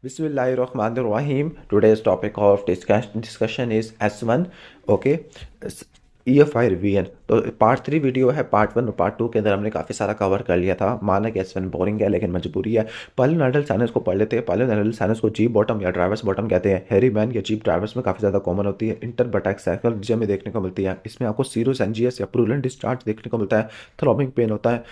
Bismillahirrahmanirrahim. Today's topic of discussion is S1. Okay. EFI revision. तो part 3 video है। Part 1 और part 2 के अंदर हमने काफ़ी सारा कवर कर लिया था। माना कि S1 बोरिंग है लेकिन मजबूरी है। पॉलीनोडल साइनस को पढ़ लेते हैं। पॉलीनोडल साइनस को जीप बॉटम या ड्राइवर्स बॉटम कहते हैं। हेरी मैन या जीप ड्राइवर्स में काफ़ी ज़्यादा कॉमन होती है। इंटरबटैक साइकिल रीजन में देखने को मिलती है। इसमें आपको सीरोस एनजीएस या प्रूलेंट डिस्चार्ज देखने को मिलता है। थ्रॉबिंग पेन होता है।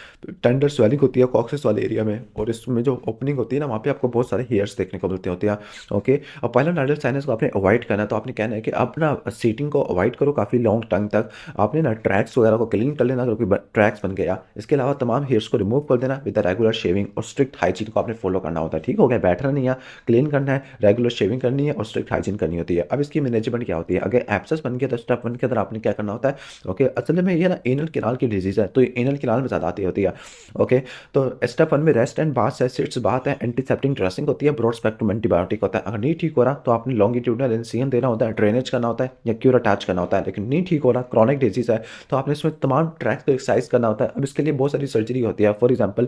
टेंडर स्वेलिंग होती है कॉक्सिस वाले एरिया में, और इसमें जो ओपनिंग होती है ना, वहाँ पे आपको बहुत सारे हेयर्स देखने को मिलते होते हैं। ओके। और पॉलीनोडल साइनस को आपने अवॉइड करना है, तो आपने कहना है कि अपना सीटिंग को अवॉइड करो काफ़ी लॉन्ग टाइम तक। आपने ना ट्रैक्स वगैरह को क्लीन कर लेना अगर कोई ट्रैक्स बन गया। इसके अलावा तमाम हेयर्स को रिमूव कर देना विद रेगुलर शेविंग, और स्ट्रिक्ट हाइजीन को आपने फॉलो करना होता है। ठीक हो गया। बैठना नहीं है, क्लीन करना है, रेगुलर शेविंग करनी है और स्ट्रिक्ट हाइजीन करनी होती है। अब इसकी मैनेजमेंट क्या होती है? अगर एब्सेस बन गया तो स्टेप 1 के अंदर आपने क्या करना होता है? ओके। असल में ये ना एनल कैनाल की डिजीज है, तो ये एनल कैनाल में ज़्यादा आती होती है। ओके। तो स्टेप 1 में रेस्ट एंड बाथ है, सिट्स बाथ है, एंटीसेप्टिक ड्रेसिंग होती है, ब्रॉड स्पेक्ट्रम एंटीबायोटिक होता है। अगर नहीं ठीक हो रहा तो आपने लॉन्गिट्यूडनल इनसिजन देना होता है, ड्रेनेज करना होता है या क्यूर अटैच करना होता है। लेकिन नहीं ठीक हो रहा, क्रॉनिक डिजीज है, तो आपने इसमें तमाम ट्रैक्स को एक्सरसाइज करना होता है। अब इसके लिए बहुत सारी सर्जरी होती है। फॉर एग्जांपल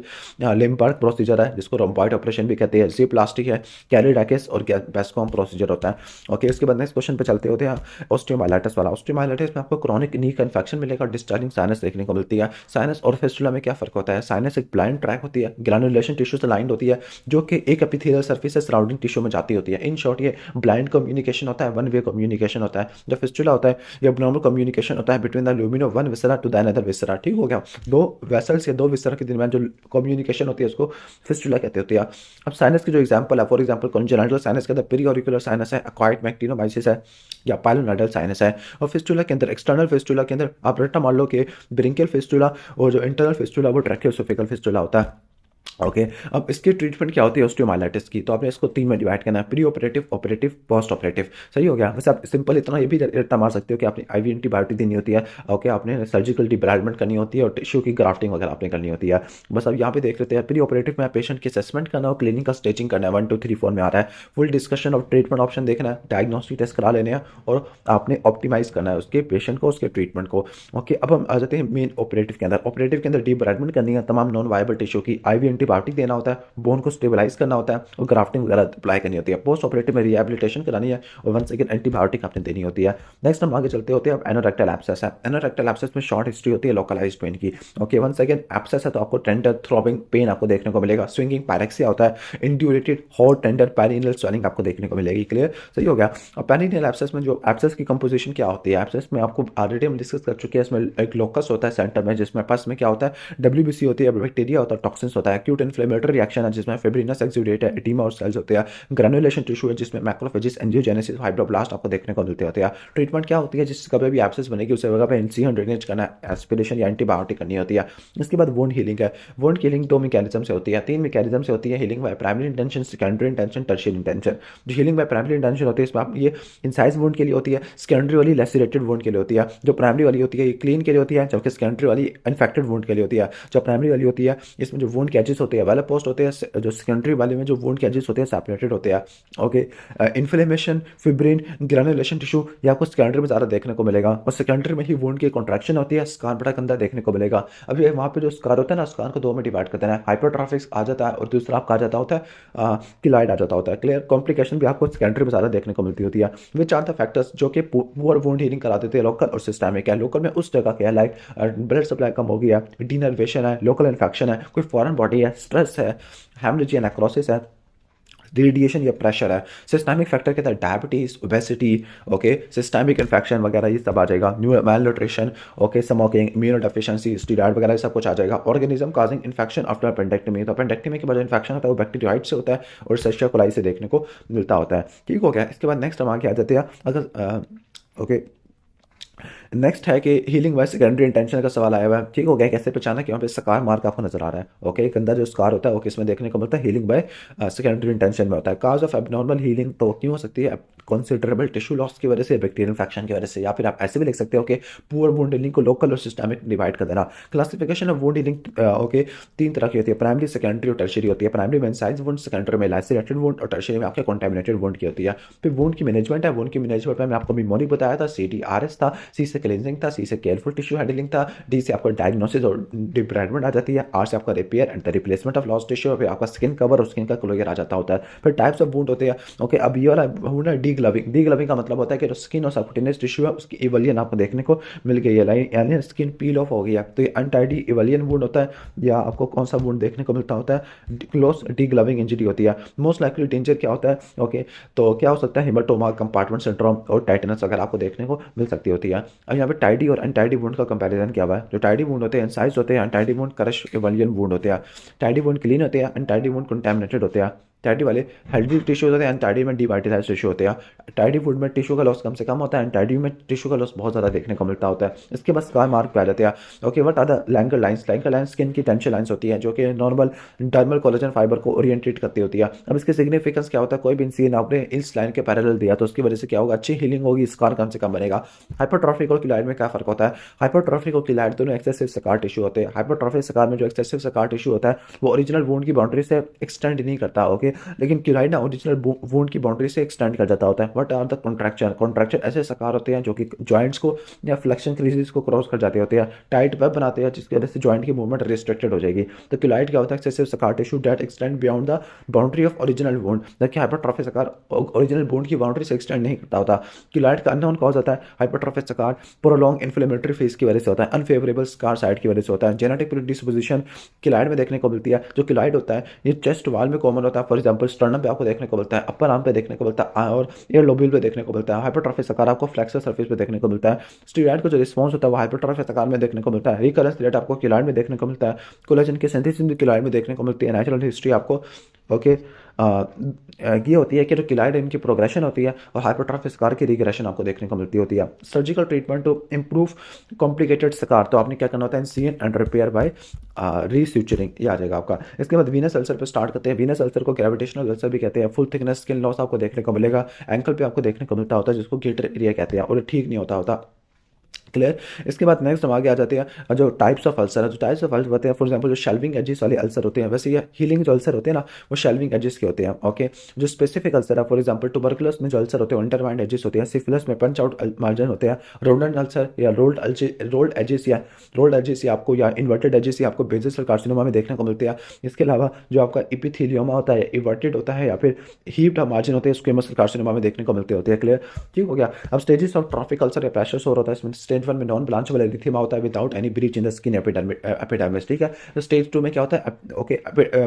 लिम्बार्क प्रोसीजर है, जिसको रोम्बॉइड ऑपरेशन भी कहते हैं, ज़िप्लास्टी है, कैलिडाकिस और बेस्कॉम प्रोसीजर होता है। ओके। उसके बाद नेक्स्ट क्वेश्चन पे चलते होते हैं। ऑस्टियोमाइलाइटिस वाला। ऑस्टियोमाइलाइटिस में आपको क्रॉनिक नी का इन्फेक्शन मिलेगा, डिस्चार्जिंग साइनस देखने को मिलती है। साइनस और फिस्टुला में क्या फर्क होता है? साइनस एक ब्लाइंड ट्रैक होती है, ग्रैनुलेशन टिश्यू से लाइंड होती है, जो कि एक एपिथेलियल सरफेस से सराउंडिंग टिश्यू में जाती होती है। इन शॉर्ट ये ब्लाइंड कम्युनिकेशन होता है, वन वे कम्युनिकेशन होता है। जो फिस्टुला होता है ये एब्नॉर्मल कम्युनिकेशन होता है between the lumen of one viscera to the another viscera. ठीक हो गया। दो वेसल्स या दो विसरा के दरमियान जो कम्युनिकेशन होती है उसको फिस्टुला कहते होते हैं। अब साइनस की जो एग्जांपल है, फॉर एग्जांपल कॉन्जेनिटल साइनस के अंदर पेरियोरिकुलर साइनस है, एक्वायर्ड मैक्टिनोमाइसिस है या पाइलोनोडल साइनस है। और फिस्टुला के अंदर, एक्सटर्नल फिस्टुला के अंदर आप रट्टा मान लो कि ब्रिंकियल फिस्टुला, और जो इंटरनल फिस्टुला वो ट्रैकियोएसोफेगल फिस्टुला होता है। ओके। अब इसकी ट्रीटमेंट क्या होती है ऑस्टियोमाइलाइटिस की? तो आपने इसको 3 में डिवाइड करना है, pre operative, operative, post operative. सही हो गया। वैसे आप सिंपल इतना ये भी रट्टा मार सकते हो कि आपने आईवी एंटीबायोटिक देनी होती है। ओके। आपने सर्जिकल डिब्राइडमेंट करनी होती है और टिश्यू की ग्राफ्टिंग वगैरह आपने करनी होती है। बस अब यहाँ पे देख लेते हैं। प्री ऑपरेटिव में पेशेंट की असेसमेंट करना और क्लिनिक का स्टेचिंग करना है। 1 2 3 4 में आ रहा है। Full discussion of treatment option देखना है, डायग्नोस्टिक टेस्ट करा लेने हैं और आपने ऑप्टिमाइज करना है उसके पेशेंट को, उसके ट्रीटमेंट को। ओके। अब हम आ जाते हैं मेन ऑपरेटिव के अंदर। ऑपरेटिव के अंदर डिब्राइडमेंट करनी है तमाम नॉन वायबल टिश्यू की, आईवी एंटीबायोटिक देना होता है, बोन को स्टेबलाइज करना होता है और ग्राफ्टिंग वगैरह अप्लाई करनी होती है। पोस्ट ऑपरेटिव में रिहेबिलिटेशन करानी है और वंस अगेन एंटीबायोटिक आपने देनी होती है। नेक्स्ट हम आगे चलते होते हैं। अब एनोरेक्टल एब्सेस है। एनोरेक्टल एब्सेस में शॉर्ट हिस्ट्री होती है लोकलाइज्ड पेन की। ओके। वंस अगेन एब्सेस है तो आपको टेंडर थ्रॉबिंग पेन आपको देखने को मिलेगा, स्विंगिंग पायरेक्सिया होता है, इंड्यूरेटेड हॉट टेंडर पेरिनियल स्वेलिंग आपको देखने को मिलेगी। क्लियर? सही हो गया। और पेरिनियल एब्सेस में जो एब्सेस की कंपोजिशन क्या होती है? एब्सेस में आपको ऑलरेडी हम डिस्कस कर चुके हैं। इसमें एक लोकस होता है सेंटर में, जिसमें पास में क्या होता है? डब्ल्यूबीसी होती है, बैक्टीरिया होता है, टॉक्सिन्स होता है, एक्यूट इन्फ्लेमेटरी रिएक्शन है जिसमें फिब्रिनस एक्सुडेट है, एडिमा और सेल्स होते हैं, ग्रैनुलेशन टिश्यू है जिसमें मैक्रोफेजिस, एंजियोजेनेसिस, फाइब्रोब्लास्ट आपको देखने को मिलते होते हैं। ट्रीटमेंट क्या होती है? जिस कभी भी एब्सेस बनेगी उस जगह पे इनसिजन ड्रेनेज करना, एस्पिरेशन या एंटीबायोटिक करनी होती है। इसके बाद वुंड हीलिंग है। वुंड हीलिंग 2 मैकेनिज्म से होती है, 3 मैकेनिज्म से होती है। Healing by primary intention, secondary intention, tertiary intention. जो हीलिंग बाय प्राइमरी इंटेंशन होती है इसमें आप ये इंसाइज वुंड के लिए होती है, सेकेंडरी वाली लेसिरेटेड वुंड के लिए होती है। जो प्राइमरी वाली होती है ये क्लीन के लिए होती है, जबकि सेकेंडरी वाली इन्फेक्टेड वुंड के लिए होती है। जो प्राइमरी वाली होती है इसमें जो वुंड कैचेस होते हैं वेल पोस्ट होते हैं, जो सेकेंडरी वाले में जो वुंड कैचेस होते हैं सेपरेटेड होते हैं। Okay. Inflammation, fibrin, granulation tissue ये आपको सेकेंडरी में ज़्यादा देखने को मिलेगा, और सेकेंडरी में ही वुंड की कॉन्ट्रैक्शन होती है, स्कार बड़ा गंदा देखने को मिलेगा। अब ये वहाँ पे जो स्कार होता है ना, स्कार को 2 में डिवाइड करते हैं, हाइपरट्रॉफिक आ जाता है और दूसरा आपका आ जाता होता है किलाइड आ जाता होता है। क्लियर? कॉम्प्लिकेशन भी आपको सेकेंडरी में ज़्यादा देखने को मिलती होती है। विच आर द फैक्टर्स जो कि पुअर वुंड हीलिंग करा देते हैं? लोकल और सिस्टमिक है। लोकल में उस जगह क्या है, लाइक ब्लड सप्लाई कम हो गया, डीनर्वेशन है, लोकल इन्फेक्शन है, कोई फॉरेन बॉडी है, स्ट्रेस है, हेमरेज या नेक्रोसिस है, रेडिएशन या प्रेशर है। सिस्टमिक फैक्टर के अंदर diabetes, obesity, okay, systemic infection वगैरह ये सब आ जाएगा। New malnutrition, okay, smoking, immunodeficiency, steroid वगैरह सब कुछ आ जाएगा। Organism causing infection after appendectomy. तो अपेंडेक्टमी के बाद जो इन्फेक्शन होता है वो बैक्टीरियाइड से होता है और एशेरिया कोलाई से देखने को मिलता होता है। ठीक हो गया। इसके बाद नेक्स्ट हम आगे आ जाते हैं। अगर ओके, नेक्स्ट है कि हीलिंग बाय सेकेंडरी इंटेंशन का सवाल आया हुआ है। ठीक हो गया। कैसे पहचाना कि वहाँ पे स्कार मार्क आपको नजर आ रहा है? ओके। गंदा जो स्कार होता है वो किसमें देखने को मिलता है? हीलिंग बाय सेकेंडरी इंटेंशन में होता है। काज ऑफ एबनॉर्मल हीलिंग तो क्यों हो सकती है? कंसिडरेबल टिश्यू लॉस की वजह से, बैक्टीरियल इन्फेक्शन की वजह से, या फिर आप ऐसे भी लिख सकते हो कि पुअर वुंड हीलिंग को लोकल और सिस्टमिक डिवाइड कर देना। Classification of wound healing okay 3 तरह की होती है, प्राइमरी, सेकेंडरी और टर्शियरी होती है। प्राइमरी में इंसाइज वुंड, सेकेंडरी में लैसेरेटेड वुंड और टर्शियरी में आपके कॉन्टेमिनेटेड वुंड की होती है। फिर वुंड की मैनेजमेंट है, वुंड की मैनेजमेंट में मैंने आपको मेमोरी बताया था, CTRS था, C से क्लींजिंग था, C से केयरफुल टिश्यू हैंडलिंग था, D से आपको डायग्नोसिस और डिब्राइडमेंट आ जाती है, R से आपका repair and the replacement of lost tissue, फिर आपका स्किन कवर और स्किन का क्लोजर आ जाता होता है। फिर टाइप्स ऑफ वुंड होते हैं। ओके, अब ये वाला वुंड है डी ग्लविंग। डी ग्लविंग का मतलब होता है कि जो स्किन और सबक्यूटेनियस टिश्यू है उसकी इवलियन आपको देखने को मिल गई है, यानी स्किन पील ऑफ हो गई है, तो ये अनटाइडी इवलियन वुंड होता है। या आपको कौन सा वुंड देखने को मिलता होता है, क्लोज डी ग्लविंग इंजरी होती है। मोस्ट लाइकली डेंजर क्या होता है, ओके, तो क्या हो सकता है, हेमाटोमा, कंपार्टमेंट सिंड्रोम और टाइटनस अगर आपको देखने को मिल सकती होती है। अब यहाँ पे टाइडी और अनटाइडी वुंड का कंपैरिजन क्या हुआ है। जो टाइडी वुंड होते हैं इंसाइज होते हैं, अनटाइडी वुंड क्रश इवलियन वुंड होते हैं। टाइडी वुंड क्लीन होते हैं, अनटाइडी वुंड कंटामिनेटेड होते हैं। टाइडी वाले हेल्दी टिश्यू होते हैं, अनटाइडी में डिवाइटेलाइज टिश्यू होते हैं। टाइडी वुंड में टिश्यू का लॉस कम से कम होता है, अनटाइडी में टिश्यू का लॉस बहुत ज़्यादा देखने को मिलता होता है। इसके बाद स्कार मार्क पे आ जाते हैं। Okay, what are the Langer lines. Langer lines skin की टेंशन लाइंस होती है जो कि नॉर्मल डर्मल कोलेजन फाइबर को ओरिएंटेट करती होती है। अब इसके सिग्निफिकेंस क्या होता है, कोई भी इंसान आपने इस लाइन के पैरेलल दिया तो उसकी वजह से क्या होगा, अच्छी हीलिंग होगी, स्कार कम से कम बनेगा। हाइपरट्रॉफिक और क्यूलाइड में क्या फर्क होता है, हाइपरट्रॉफिक और क्यूलाइड दोनों एक्सेसिव स्कार टिश्यू होते हैं। हाइपरट्रॉफिक स्कार में जो एक्सेसिव स्कार टिश्यू होता है वो ओरिजिनल वुंड की बाउंड्री से एक्सटेंड नहीं करता, ओके, लेकिन क्यूलाइड ना ओरिजिनल वुंड की बाउंड्री से एक्सटेंड कर जाता होता है। What are the contraction. Contraction ऐसे स्कार होते हैं जो कि जॉइंट्स को या फ्लेक्शन क्रीजेस को क्रॉस कर जाते होते हैं, टाइट वेब बनाते हैं जिसकी वजह से जॉइंट की मूवमेंट रिस्ट्रिक्टेड हो जाएगी। तो क्यूलाइड क्या होता है, excessive scar tissue that extend beyond the boundary of original wound, जबकि हाइपरट्रॉफिक स्कार ओरिजिनल वुंड की बाउंड्री से एक्सटेंड नहीं करता होता। क्यूलाइड का अननोन कॉज होता है hypertrophic scar prolong inflammatory phase की वजह से होता है, अनफेवरेबल स्कार साइड की वजह से होता है। जेनेटिक प्रीडिस्पोजिशन क्यूलाइड में देखने को मिलती है। जो क्यूलाइड होता है ये चेस्ट वाल में कॉमन होता है, फॉर एग्जांपल स्टर्नम पे आपको देखने को मिलता है, अपर आर्म पे देखने को मिलता है और एयर लोब्यूल पे देखने को मिलता है। हाइपरट्रॉफिक स्कार आपको फ्लेक्सर सरफेस पे देखने को मिलता है। स्टीरॉयड का जो रिस्पॉन्स होता है वो हाइपरट्रॉफिक स्कार में देखने को मिलता है। रिकरेंस रेट आपको क्यूलाइड में देखने को मिलता है। कोलेजन की सिंथेसिस भी क्यूलाइड में देखने को मिलती है। नेचुरल हिस्ट्री आपको ओके ये होती है कि जो क्यूलाइड इनकी प्रोग्रेशन होती है और हाइपरट्रॉफिक स्कार की रिग्रेशन आपको देखने को मिलती होती है। Surgical treatment to improve complicated scar, तो आपने क्या करना होता है, incision and repair by resuturing, ये आ जाएगा आपका। इसके बाद वीनस अल्सर पे स्टार्ट करते हैं। वीनस अल्सर को ग्रेविटेशनल अल्सर भी कहते हैं। फुल थिकनेस स्किन लॉस आपको देखने को मिलेगा, एंकल पे आपको देखने को मिलता होता है जिसको गेटर एरिया कहते हैं और ठीक नहीं होता। क्लियर। इसके बाद नेक्स्ट हम आगे आ जाते हैं जो टाइप्स ऑफ अल्सर है। जो टाइप्स ऑफ अल्सर होते हैं, फॉर एग्जांपल जो शेल्विंग एजेस वाले अल्सर होते हैं, वैसे ये हीलिंग जो अल्सर होते हैं ना वो शेल्विंग एजेस के होते हैं। ओके, जो स्पेसिफिक अल्सर है, फॉर एग्जांपल ट्यूबरकुलोस में जो अल्सर होते हैं इंटरवाइंड एजेस होते हैं। सिफिलिस में पंच आउट मार्जिन होते हैं। रोडेंट अल्सर या रोल्ड एजेस या आपको या इन्वर्टेड एजेस या आपको बेसल सेल कार्सिनोमा में देखने को मिलते हैं। इसके अलावा जो आपका इपिथेलियोमा होता है इन्वर्टेड होता है या फिर हीप्ड मार्जिन होते हैं, स्क्वेमस सेल कार्सिनोमा में देखने को मिलते होते हैं। क्लियर, ठीक हो गया। अब स्टेजेस ऑफ ट्रॉफिक अल्सर या प्रेशर सोर होता है। इसमें स्टेज 1 में नॉन ब्लांच वाला एरिथेमा होता है without any breach in the skin epidermis, ठीक है। तो स्टेज 2 में क्या होता है, okay,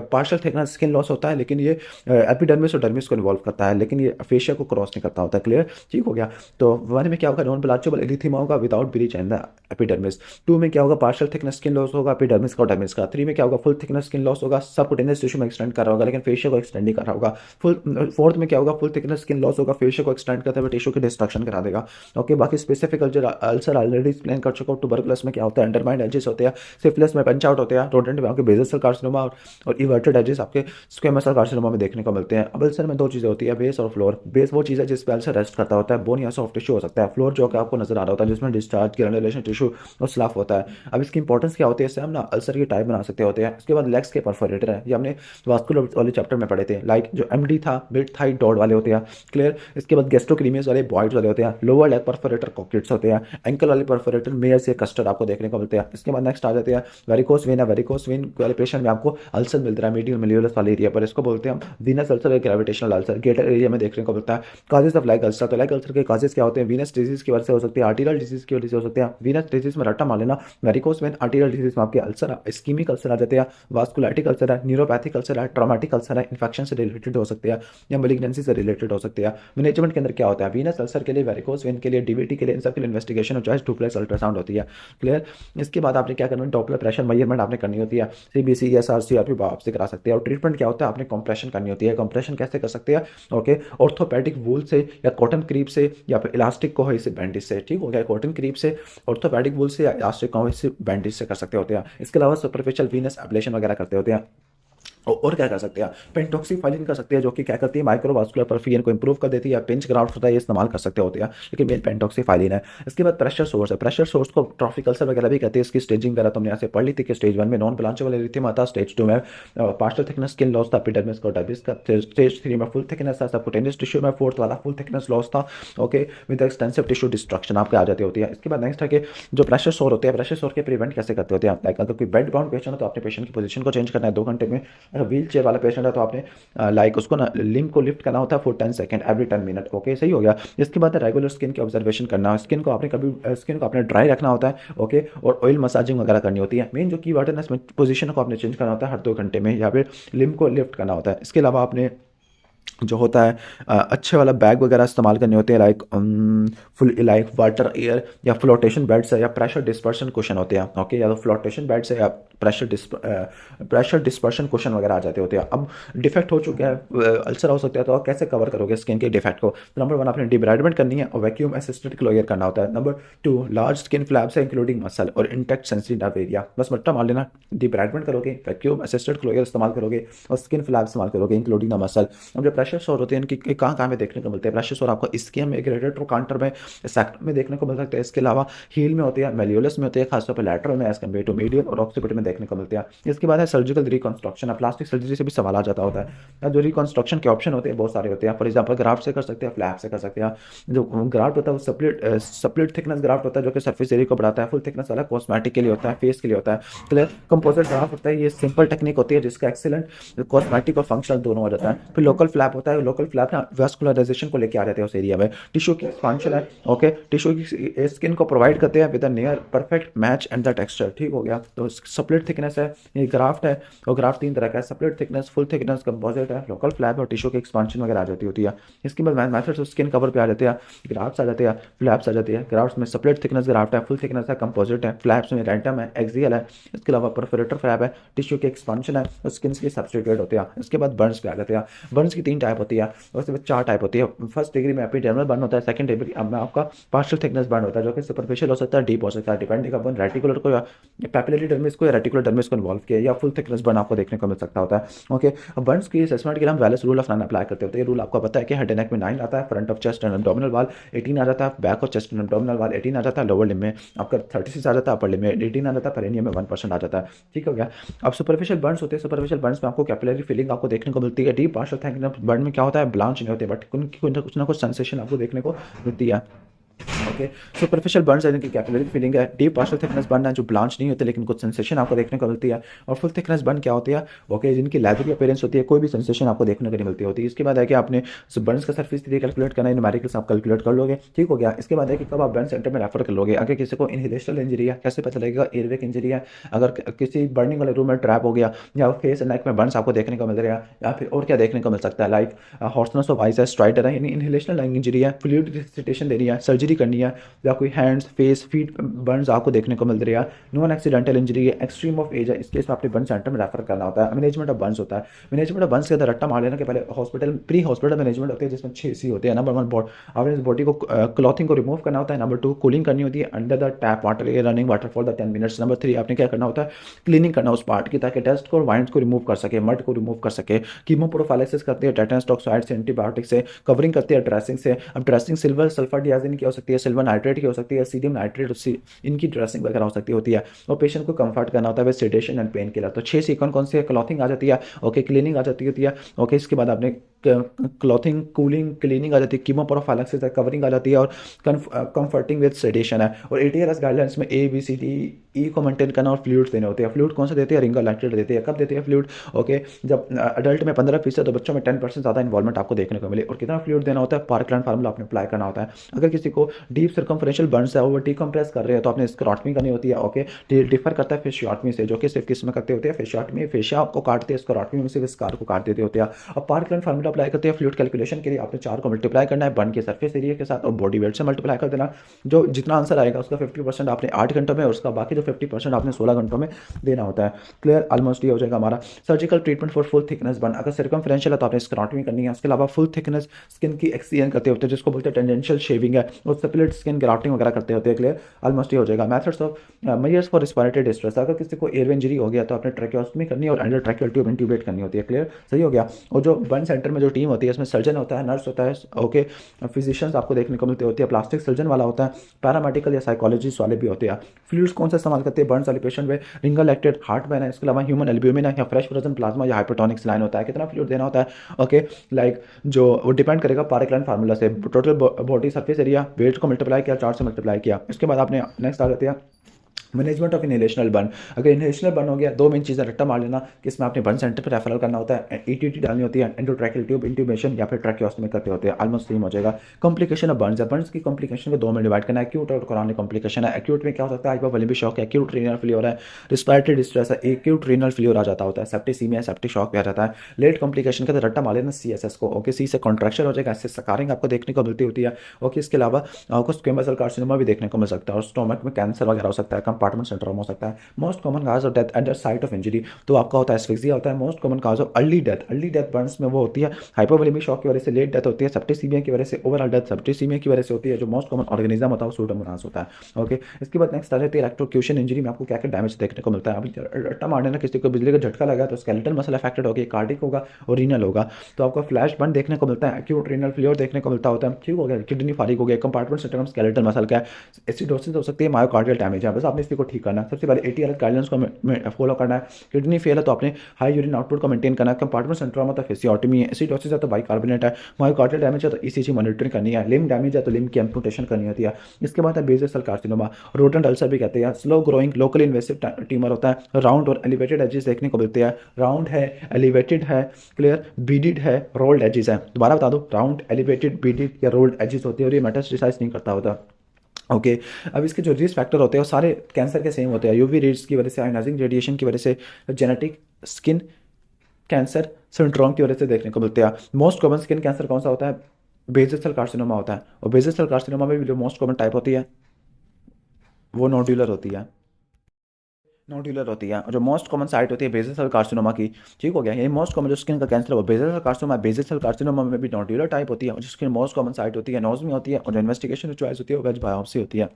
partial thickness skin loss होता है लेकिन ये एपिडर्मिस और डर्मिस को इन्वॉल्व करता है, लेकिन ये फेशिया को क्रॉस नहीं करता होता। क्लियर, ठीक हो गया। तो 1 में क्या होगा, नॉन ब्लांचेबल एरिथेमा होगा without breach in the epidermis. 2 में क्या होगा, पार्शियल थिकनेस स्किन लॉस होगा एपिडर्मिस का और डर्मिस का। 3 में क्या होगा, फुल थिकनेस स्किन लॉस होगा, सबक्यूटेनियस टिश्यू में एक्सटेंड कर रहा होगा लेकिन फेशिया को एक्सटेंड नहीं कर रहा होगा। 4th में क्या होगा, फुल थिकनेस स्किन लॉस होगा, फेशिया को एक्सटेंड करते हुए टिश्यू की डिस्ट्रक्शन करा देगा। ओके, बाकी स्पेसिफिक अल्सर ऑलरेडी एक्सप्लेन कर चुका हूं। ट्यूबरकुलोस में क्या होता है, अंडरमाइंड एजेस होते हैं। सिफिलिस में पंच आउट होते हैं। रोडेंट में आपके बेसल सेल कार्सिनोमा और इन्वर्टेड एजेस आपके स्क्वेमस सेल कार्सिनोमा में देखने को मिलते हैं। अब अल्सर में 2 चीजें होती है, बेस और फ्लोर। बेस वो चीज़ है जिस पे अल्सर रेस्ट करता होता है, बोन या सॉफ्ट टिश्यू हो सकता है। फ्लोर जो कि आपको नजर आ रहा होता है जिसमें डिस्चार्ज, ग्रेनुलेशन टिश्यू और स्लाफ होता है। अब इसकी इंपॉर्टेंस क्या होती है, इससे हम ना अल्सर की टाइप बना सकते होते हैं। इसके बाद लेग्स के परफोरेटर है, ये हमने वास्कुलर वाले चैप्टर में पढ़े थे, लाइक जो एमडी था मिड थाई डॉट वाले होते हैं। क्लियर। इसके बाद गैस्ट्रोक्रीमियस वाले बॉइड्स वाले होते हैं। लोअर लेग परफोरेटर कॉकेट्स होते हैं। एंकल वाले परफोरेटर मेयर से कस्टर्ड आपको देखने को मिलते हैं। इसके बाद नेक्स्ट आ जाते हैं वेरिकोस वेन है। वेरिकोस वेन वाले पेशेंट में आपको अल्सर मिल रहा है मीडियल मिलियोलस वाले एरिया पर, इसको बोलते हैं हम वीनस अल्सर या ग्रेविटेशनल अल्सर, गेटर एरिया में देखने को मिलता है। काजेस ऑफ लेग अल्सर, तो लेग अल्सर के काजेस क्या होते हैं, वीनस डिजीज की वजह से हो सकती है, आर्टीरियल डिजीज की वजह से हो सकते हैं। वीनस डिजीज में रट्टा मान लेना, वेरिकोस वेन आर्टीरियल डिजीज में आपके अल्सर इस्कीमिक अल्सर आ जाते हैं, वास्कुलाइटिक अल्सर है, न्यूरोपैथिक अल्सर है, ट्रॉमेटिक अल्सर है, इन्फेक्शन से रिलेटेड हो सकते हैं या मैलिग्नेंसी से रिलेटेड हो सकते हैं। मैनेजमेंट के अंदर क्या होता है, वीनस अल्सर के लिए, वेरिकोस वेन के लिए, डीवीटी के लिए, इन सब के लिए इन्वेस्टिगेशन और चॉइस डुप्लेक्स अल्ट्रासाउंड होती है। क्लियर। इसके बाद आपने क्या करना है, डॉपलर प्रेशर मेजरमेंट आपने करनी होती है। सीबीसी या सीआरपी आपसे करा सकते हैं। और ट्रीटमेंट क्या होता है, आपने कंप्रेशन करनी होती है। कंप्रेशन कैसे कर सकते हैं, ओके, ऑर्थोपेडिक वूल से या कॉटन क्रीप से या फिर इलास्टिक कोहोई से बैंडेज से, ठीक हो गया। कॉटन क्रीप से, ऑर्थोपेडिक वूल से या इलास्टिक कोहोई से बैंडेज से कर सकते होते हैं। इसके अलावा सुपरफिशियल वीनस एब्लेशन वगैरह करते होते हैं। और क्या कर सकते हैं, पेंटॉक्सीफाइलिन कर सकते हैं, जो कि क्या करती है, माइक्रोवास्कुलर परफियन को इंप्रूव कर देती है, पिंच ग्राफ्ट होता है, ये इस्तेमाल कर सकते होते हैं, लेकिन मेन पेंटॉक्सीफाइलिन है। इसके बाद प्रेशर सोर्स है, प्रेशर सोर्स को ट्रॉफिक अल्सर वगैरह भी कहते हैं। इसकी स्टेजिंग वगैरह तुमने यहाँ से पढ़ ली थी कि स्टेज 1 में नॉन ब्रांचेबल एरिथेमा आता, स्टेज 2 में पार्शियल थिकनेस स्किन लॉस था, एपिडर्मिस कोर्टाइस का, स्टेज 3 में फुल थिकनेस था, सबकुटेनियस टिश्यू में फोर्थ वाला फुल थिकनेस लॉस था, okay, with extensive tissue destruction आपके आ जाती होती है। इसके बाद नेक्स्ट है कि जो प्रेशर सोर होते हैं, प्रेशर सोर के प्रिवेंट कैसे करते होते हैं, लाइक अगर कोई बेड बाउंड पेशेंट है तो अपने पेशेंट की पोजीशन को चेंज करना है 2 घंटे में। अगर व्हील चेयर वाला पेशेंट है तो आपने लाइक उसको ना लिम्ब को लिफ्ट करना होता है for 10 second every 10 minute, okay, सही हो गया। इसके बाद रेगुलर स्किन की ऑब्जर्वेशन करना है, स्किन को आपने कभी स्किन को आपने ड्राई रखना होता है, ओके, और ऑयल मसाजिंग वगैरह करनी होती है। मेन जो की वर्ड है ना इसमें, पोजीशन को आपने चेंज करना होता है हर 2 घंटे में, या फिर लिम्ब को लिफ्ट करना होता है। इसके अलावा आपने जो होता है अच्छे वाला बैग वगैरह इस्तेमाल करने होते हैं, like full like water air या फ्लोटेशन बेड्स है या प्रेशर डिस्पर्शन कुशन होते हैं, ओके, या तो फ्लोटेशन बेड्स है या प्रेशर डिस्पर्शन कुशन वगैरह आ जाते होते हैं। अब डिफेक्ट हो चुके हैं, अल्सर हो सकता है, तो आप कैसे कवर करोगे स्किन के डिफेक्ट को? तो नंबर 1 आपने डिब्राइडमेंट करनी है और वैक्यूम असिस्टेड क्लोजर करना होता है। नंबर 2 लार्ज स्किन फ्लैप्स है इंक्लूडिंग मसल और इंटेक्ट सेंसरी नर्व एरिया, बस मट्टा मार लेना, डिब्राइडमेंट करोगे, वैक्यूम असिस्टेड क्लोजर इस्तेमाल करोगे और स्किन फ्लैप इस्तेमाल करोगे इंक्लूडिंग द मसल। अब जो प्रेशर सोर होते हैं इनकी कहाँ कहाँ में देखने को मिलते हैं? प्रेशर सोर आपको इसकियम में, ग्रेडेटर काउंटर में, सेक्टर में देखने को मिल सकते हैं। इसके अलावा हील में होती है, मेलियोलस में होती है, खासतौर पर लैटरल में एज कम्पेयर टू मीडियल और ऑक्सीपिट में देखने को मिलते हैं। इसके बाद है सर्जिकल रिकॉन्स्ट्रक्शन, प्लास्टिक सर्जरी से भी सवाल आ जाता होता है। अब जो रिकॉन्स्ट्रक्शन के ऑप्शन होते हैं बहुत सारे होते हैं, फॉर एग्जाम्पल ग्राफ्ट से कर सकते हैं, फ्लैप से कर सकते हैं। जो ग्राफ्ट होता है वो सप्लिट थिकनेस ग्राफ्ट होता है, जो कि सर्फेस एरिया को बढ़ाता है। फुल थिकनेस वाला कॉस्मेटिक के लिए होता है, फेस के लिए होता है। क्लियर? कंपोजिट ग्राफ्ट होता है, ये सिंपल टेक्निक होती है जिसका एक्सीलेंट कॉस्मेटिक और फंक्शनल दोनों हो जाता है। फिर लोकल फ्लैप होता है, लोकल फ्लैप ना वेस्कुलराइजेशन को लेके आ जाते हैं उस एरिया में। टिश्यू की एक्सपांशन है, ओके, टिश्यू की स्किन को प्रोवाइड करते हैं with a near perfect match and the texture, ठीक हो गया। तो स्प्लिट थिकनेस है, ये ग्राफ्ट है, और ग्राफ्ट 3 तरह का है, split thickness, full thickness, composite है, लोकल फ्लैप और टिश्यू की एक्सपांशन वगैरह आ जाती होती है। इसके बाद मैथड्स स्किन कवर पे आ जाते हैं, ग्राफ्ट्स आ जाते हैं, फ्लैप्स आ जाती है। ग्राफ्ट्स में स्प्लिट थिकनेस ग्राफ्ट है, फुल थिकनेस है, कंपोजिट है, फ्लैप्स में रैंडम है, एक्सियल है। इसके अलावा परफोरेटर फ्लैप है, टिश्यू की एक्सपांशन है और स्किन के सब्सटीट्यूट होते हैं। इसके बाद बर्न्स पे आ जाते हैं। बर्न्स की 3 टाइप होती है, उसके बाद 4 टाइप होती है। फर्स्ट डिग्री में एपिडर्मल बर्न होता है, सेकंड डिग्री में आपका पार्शियल थिकनेस बर्न होता है, जो कि सुपरफिशियल हो सकता है, डीप हो सकता है, डिपेंडिंग अपॉन रेटिकुलर को या पैपिलरी डर्मिस को या रेटिकुलर डर्मिस को इन्वॉल्व किया, या फुल थिकनेस बर्न आपको देखने को मिल सकता होता है, ओके। अब बर्न्स की असेसमेंट के लिए हम वैलेस रूल ऑफ 9 अप्लाई करते होते हैं। रूल आपको पता है कि हेड एंड नेक में 9 आता है, front of chest and abdominal वाल 18 आ जाता है, back of chest and abdominal वाल 18 आ जाता है, लोअर लिम में आपका 36 आ जाता है, अपर लिम में 18 आ जाता है, पेरिनियम में 1% आ जाता है, ठीक हो गया। अब सुपरफिशियल बर्न्स होते हैं, सुपरफिशियल बर्न्स में आपको कैपिलरी फीलिंग आपको देखने को मिलती है। डीप पार्शियल थिकनेस बर्न में क्या होता है, ब्लांच नहीं होते, बट कुछ ना कुछ सेंसेशन आपको देखने को मिलती है, ओके। सुपरफिशियल बर्न्स है जिनकी कैपिलरी फीलिंग है। डीप पार्शियल थिकनेस बर्न है जो ब्लांच नहीं होते लेकिन कुछ सेंसेशन आपको देखने को मिलती है। और फुल थिकनेस बर्न क्या होती है, ओके, जिनकी लेदरी अपीयरेंस होती है, कोई भी सेंसेशन आपको देखने को नहीं मिलती होती है। इसके बाद है कि आपने बर्न्स का सर्फेस एरिया कैलकुलेट करना है, न्यूमेरिकल्स आप कैलकुलेट कर लोगे, ठीक हो गया। इसके बाद है कि कब आप बर्न सेंटर में रेफर कर लोगे, अगर किसी को इनहेलेशनल इंजरी है कैसे पता लगेगा, एयरवे इंजरी है, अगर किसी बर्निंग वाले रूम में ट्रैप हो गया, या फेस एंड नेक में बर्न्स आपको देखने को मिल रहा है, या फिर और क्या देखने को मिल सकता है, लाइक हॉर्सनेस ऑफ आइज है, स्ट्राइडर है, यानी इनहेलेशनल लंग इंजरी है, फ्लूइड रिससिटेशन देनी है, सर्जरी करनी है, या कोई हैंड्स, फेस, फीट बर्न्स आपको देखने को मिल रही है, नॉन एक्सीडेंटल इंजरी है, एक्सट्रीम ऑफ एज है, इस केस में आपने बर्न सेंटर में रेफर करना होता है। मैनेजमेंट ऑफ बर्न्स होता है, मैनेजमेंट ऑफ बर्न्स के अंदर रट्टा मार लेना कि पहले हॉस्पिटल प्री हॉस्पिटल मैनेजमेंट होती है जिसमें 6 सी होते हैं। नंबर 1 आपने इस बॉडी को क्लॉथिंग को रिमूव करना होता है। नंबर 2 कूलिंग करनी होती है अंडर द टैप वाटर या running water for the 10 minutes. Number 3 आपने क्या करना होता है, क्लीनिंग करना उस पार्ट की ताकि डस्ट को और वाइंड्स को रिमूव कर सके, मड को रिमूव कर सके। कीमोप्रोफाइलिसिस करते हैं टेटनस टॉक्साइड से, एंटीबायोटिक से, कवरिंग करते हैं ड्रेसिंग से। अब ड्रेसिंग सिल्वर सल्फर डियाजिन की हो सकती है, सिल्वर नाइट्रेट की हो सकती है, सीडियम नाइट्रेट, इनकी ड्रेसिंग वगैरह हो सकती होती है। और पेशेंट को कंफर्ट करना होता है with sedation and pain killer. तो 6 सीक्वेंस कौन सी है, क्लॉथिंग आ जाती है, ओके, क्लीनिंग आ जाती होती है, ओके। इसके बाद आपने क्लॉथिंग, कूलिंग, क्लीनिंग आ जाती है, कीमोप्रोफाइलेक्सिस है, कवरिंग आ जाती है, और कंफर्टिंग विद सेडेशन है। और एटीआरएस गाइडलाइंस में A B C D E को मेंटेन करना और फ्लूइड्स देने होते हैं। फ्लूइड कौन से देते हैं, रिंगर लैक्टेट देते हैं। कब देते हैं फ्लूइड, ओके, जब अडल्ट में 15% तो बच्चों में 10% ज़्यादा इन्वॉल्वमेंट आपको देखने को मिले। और कितना फ्लूइड देना होता है, पार्कलैंड फार्मूला आपने अप्लाई करना होता है। अगर किसी को डीप सर्कमफ्रेंशियल बर्न्स है, वो डिकम्प्रेस कर रहे हैं, तो आपने स्क्रोटमी करनी होती है, ओके। डिफर करता है फेशियोटमी से, जो कि सिर्फ किस में करते होते हैं, फेशियोटमी, फेशिया को काटते हैं, स्क्रोटमी में सिर्फ स्कार को काट देते होते हैं। अब पार्कलैंड फार्मूला अप्लाई करते हैं फ्लूइड कैलकुलेशन के लिए आपने 4 को मल्टीप्लाई करना है बर्न के सरफेस एरिया के साथ और बॉडी वेट से मल्टीप्लाई कर देना। जो जितना आंसर आएगा उसका 50% आपने 8 घंटों में और उसका बाकी जो 50% आपने 16 घंटों में देना होता है। क्लियर, ऑलमोस्ट ये हो जाएगा हमारा। Surgical treatment for full thickness burn, अगर सर्कमफ्रेंशियल है तो आपने स्क्राटमी करनी है। उसके अलावा फुल थिकनेस स्किन की एक्सचेंज करते होते हैं जिसको बोलते हैं टेंजेंशियल शेविंग है, और स्प्लिट स्किन ग्राफ्टिंग वगैरह करते होते हैं। क्लियर, ऑलमोस्ट ये हो जाएगा। Methods of measures for respiratory distress, अगर किसी को एयर इंजरी हो गया तो आपने ट्रैकियोस्टमी करनी है और एंडर ट्रैकियल ट्यूब इंट्यूबेट करनी होती है। क्लियर, सही हो गया। और जो बर्न सेंटर में जो टीम होती है इसमें सर्जन होता है, नर्स होता है, ओके, फिजिशियंस आपको देखने को मिलते होती है, प्लास्टिक सर्जन वाला होता है, पैरामेडिकल या साइकोलॉजिस्ट वाले भी होते हैं। फ्लूइड्स कौन सा इस्तेमाल करते हैं बर्न वाले पेशेंट में? रिंगल एक्टेड हार्ट बैन है, इसके अलावा ह्यूमन एल्ब्यूमिन है या फ्रेश फ्रोजन प्लाज्मा या हाइपरटोनिक सलाइन होता है। कितना फ्लूइड देना होता है? ओके, लाइक जो वो डिपेंड करेगा पारेक्लाइन फार्मूला से, total body surface area, weight को मल्टीप्लाई किया, 4 से मल्टीप्लाई किया। इसके बाद आपने नेक्स्ट आ जाते हैं मैनेजमेंट ऑफ इनहेलेशनल बर्न। अगर इनहेलेशनल बर्न हो गया, दो मेन चीज़ें रट्टा मार लेना कि इसमें आपने बर्न सेंटर पर रेफरल करना होता है, ईटीटी डालनी होती है, एंडोट्रैकियल ट्यूब इंट्यूबेशन या फिर ट्रैकियोस्टमी करते होते हैं। ऑलमोस्ट सेम हो जाएगा। कॉम्प्लिकेशन ऑफ बर्न्स है, बर्न्स की कॉम्प्लिकेशन को 2 में डिवाइड करना है, एक्यूट और क्रॉनिक कॉम्प्लिकेशन है। एक्यूट में क्या हो सकता है? हाइपोवोलेमिक शॉक है, एक्यूट रीनल फेलियर है, रिस्पिरेटरी डिस्ट्रेस है, एक्यूट रीनल फेलियर आ जाता होता है, सेप्टिसीमिया, सेप्टिक शॉक भी आ जाता है। लेट कॉम्प्लिकेशन का रट्टा मार लेना सीएसएस को, ओके, सी से कॉन्ट्रैक्शन हो जाएगा, इससे सकारिंग आपको देखने को मिलती होती है। ओके, इसके अलावा आपको स्क्वेमस सेल कार्सिनोमा भी देखने को मिल सकता है और स्टोमक में कैंसर वगैरह हो सकता है, कंपार्टमेंट सिंड्रोम हो सकता है। Most common cause of death at the site of injury, तो आपका होता है एस्फिक्सिया होता है। Most common cause of early death, early death Burns में वो होती है हाइपोवोलेमिक शॉक की वजह से, लेट डेथ होती है सेप्टिसीमिया की वजह से, ओवरऑल डेथ सेप्टिसीमिया की वजह से होती है। जो मोस्ट कॉमन ऑर्गेनिज्म होता है वो सूडोमोनास होता है। ओके, इसके बाद नेक्स्ट आ जाती है इलेक्ट्रोक्यूशन इंजरी में आपको क्या क्या डैमेज देखने को मिलता है। अभी रट्टा मारने ना किसी को बिजली का झटका लगा तो स्केलेटल मसल अफेक्टेड होगी, कार्डिक होगा और रीनल होगा, तो आपको फ्लैश बर्न देखने को मिलता है, एक्यूट रीनल फेलियर देखने को मिलता होता है। ठीक हो गया, किडनी फारिग हो गया, कंपार्टमेंट सिंड्रोम स्केलेटल मसल का, एसिडोसिस हो सकती है, मायोकार्डियल डैमेज है। बस आपने इसको ठीक करना है। सबसे पहले एटीआर गाइडलाइंस को फॉलो करना है। किडनी फेल है तो आपने हाई यूरिन आउटपुट को मेंटेन करना है। कंपार्टमेंट सिंड्रोम है तो फेसियोटमी है, एसिडोसिस है तो बाइकार्बोनेट है, मायोकार्डियल डैमेज है तो ईसीजी मॉनिटरिंग करनी है, लिम्ब डैमेज है तो लिम्ब की एम्पुटेशन करनी होती है। इसके बाद है basal cell carcinoma, rodent ulcer भी कहते हैं, slow growing local invasive tumour होता है, राउंड और एलिवेटेड एजेस देखने को मिलते हैं। राउंड है, एलिवेटेड है, क्लियर, बीडिड है, रोल्ड एजेस है। दोबारा बता दो, राउंड, एलिवेटेड, बीडिड या रोल्ड एजेस होती है और ये मेटास्टेसाइज नहीं करता होता। ओके, अब इसके जो रिस्क फैक्टर होते हैं वो सारे कैंसर के सेम होते हैं, यूवी रेड्स की वजह से, आयोनाइजिंग रेडिएशन की वजह से, जेनेटिक स्किन कैंसर सिंड्रोम की वजह से देखने को मिलते हैं। मोस्ट कॉमन स्किन कैंसर कौन सा होता है? बेसल सेल कार्सिनोमा होता है, और बेसल सेल कार्सिनोमा में भी जो मोस्ट कॉमन टाइप होती है वो नोड्यूलर होती है, नोड्यूलर होती है। और जो मोस्ट कॉमन साइट होती है बेसल सेल कार्सिनोमा की, ठीक हो गया, ये मोस्ट कॉमन जो स्किन का कैंसर है वो basal cell carcinoma, basal cell carcinoma में भी नोड्यूलर टाइप होती है, और जिसकी मोस्ट कॉमन साइट होती है नोज में होती है, और जो इन्वेस्टिगेशन चॉइस होती है वो वेज बायोप्सी होती है।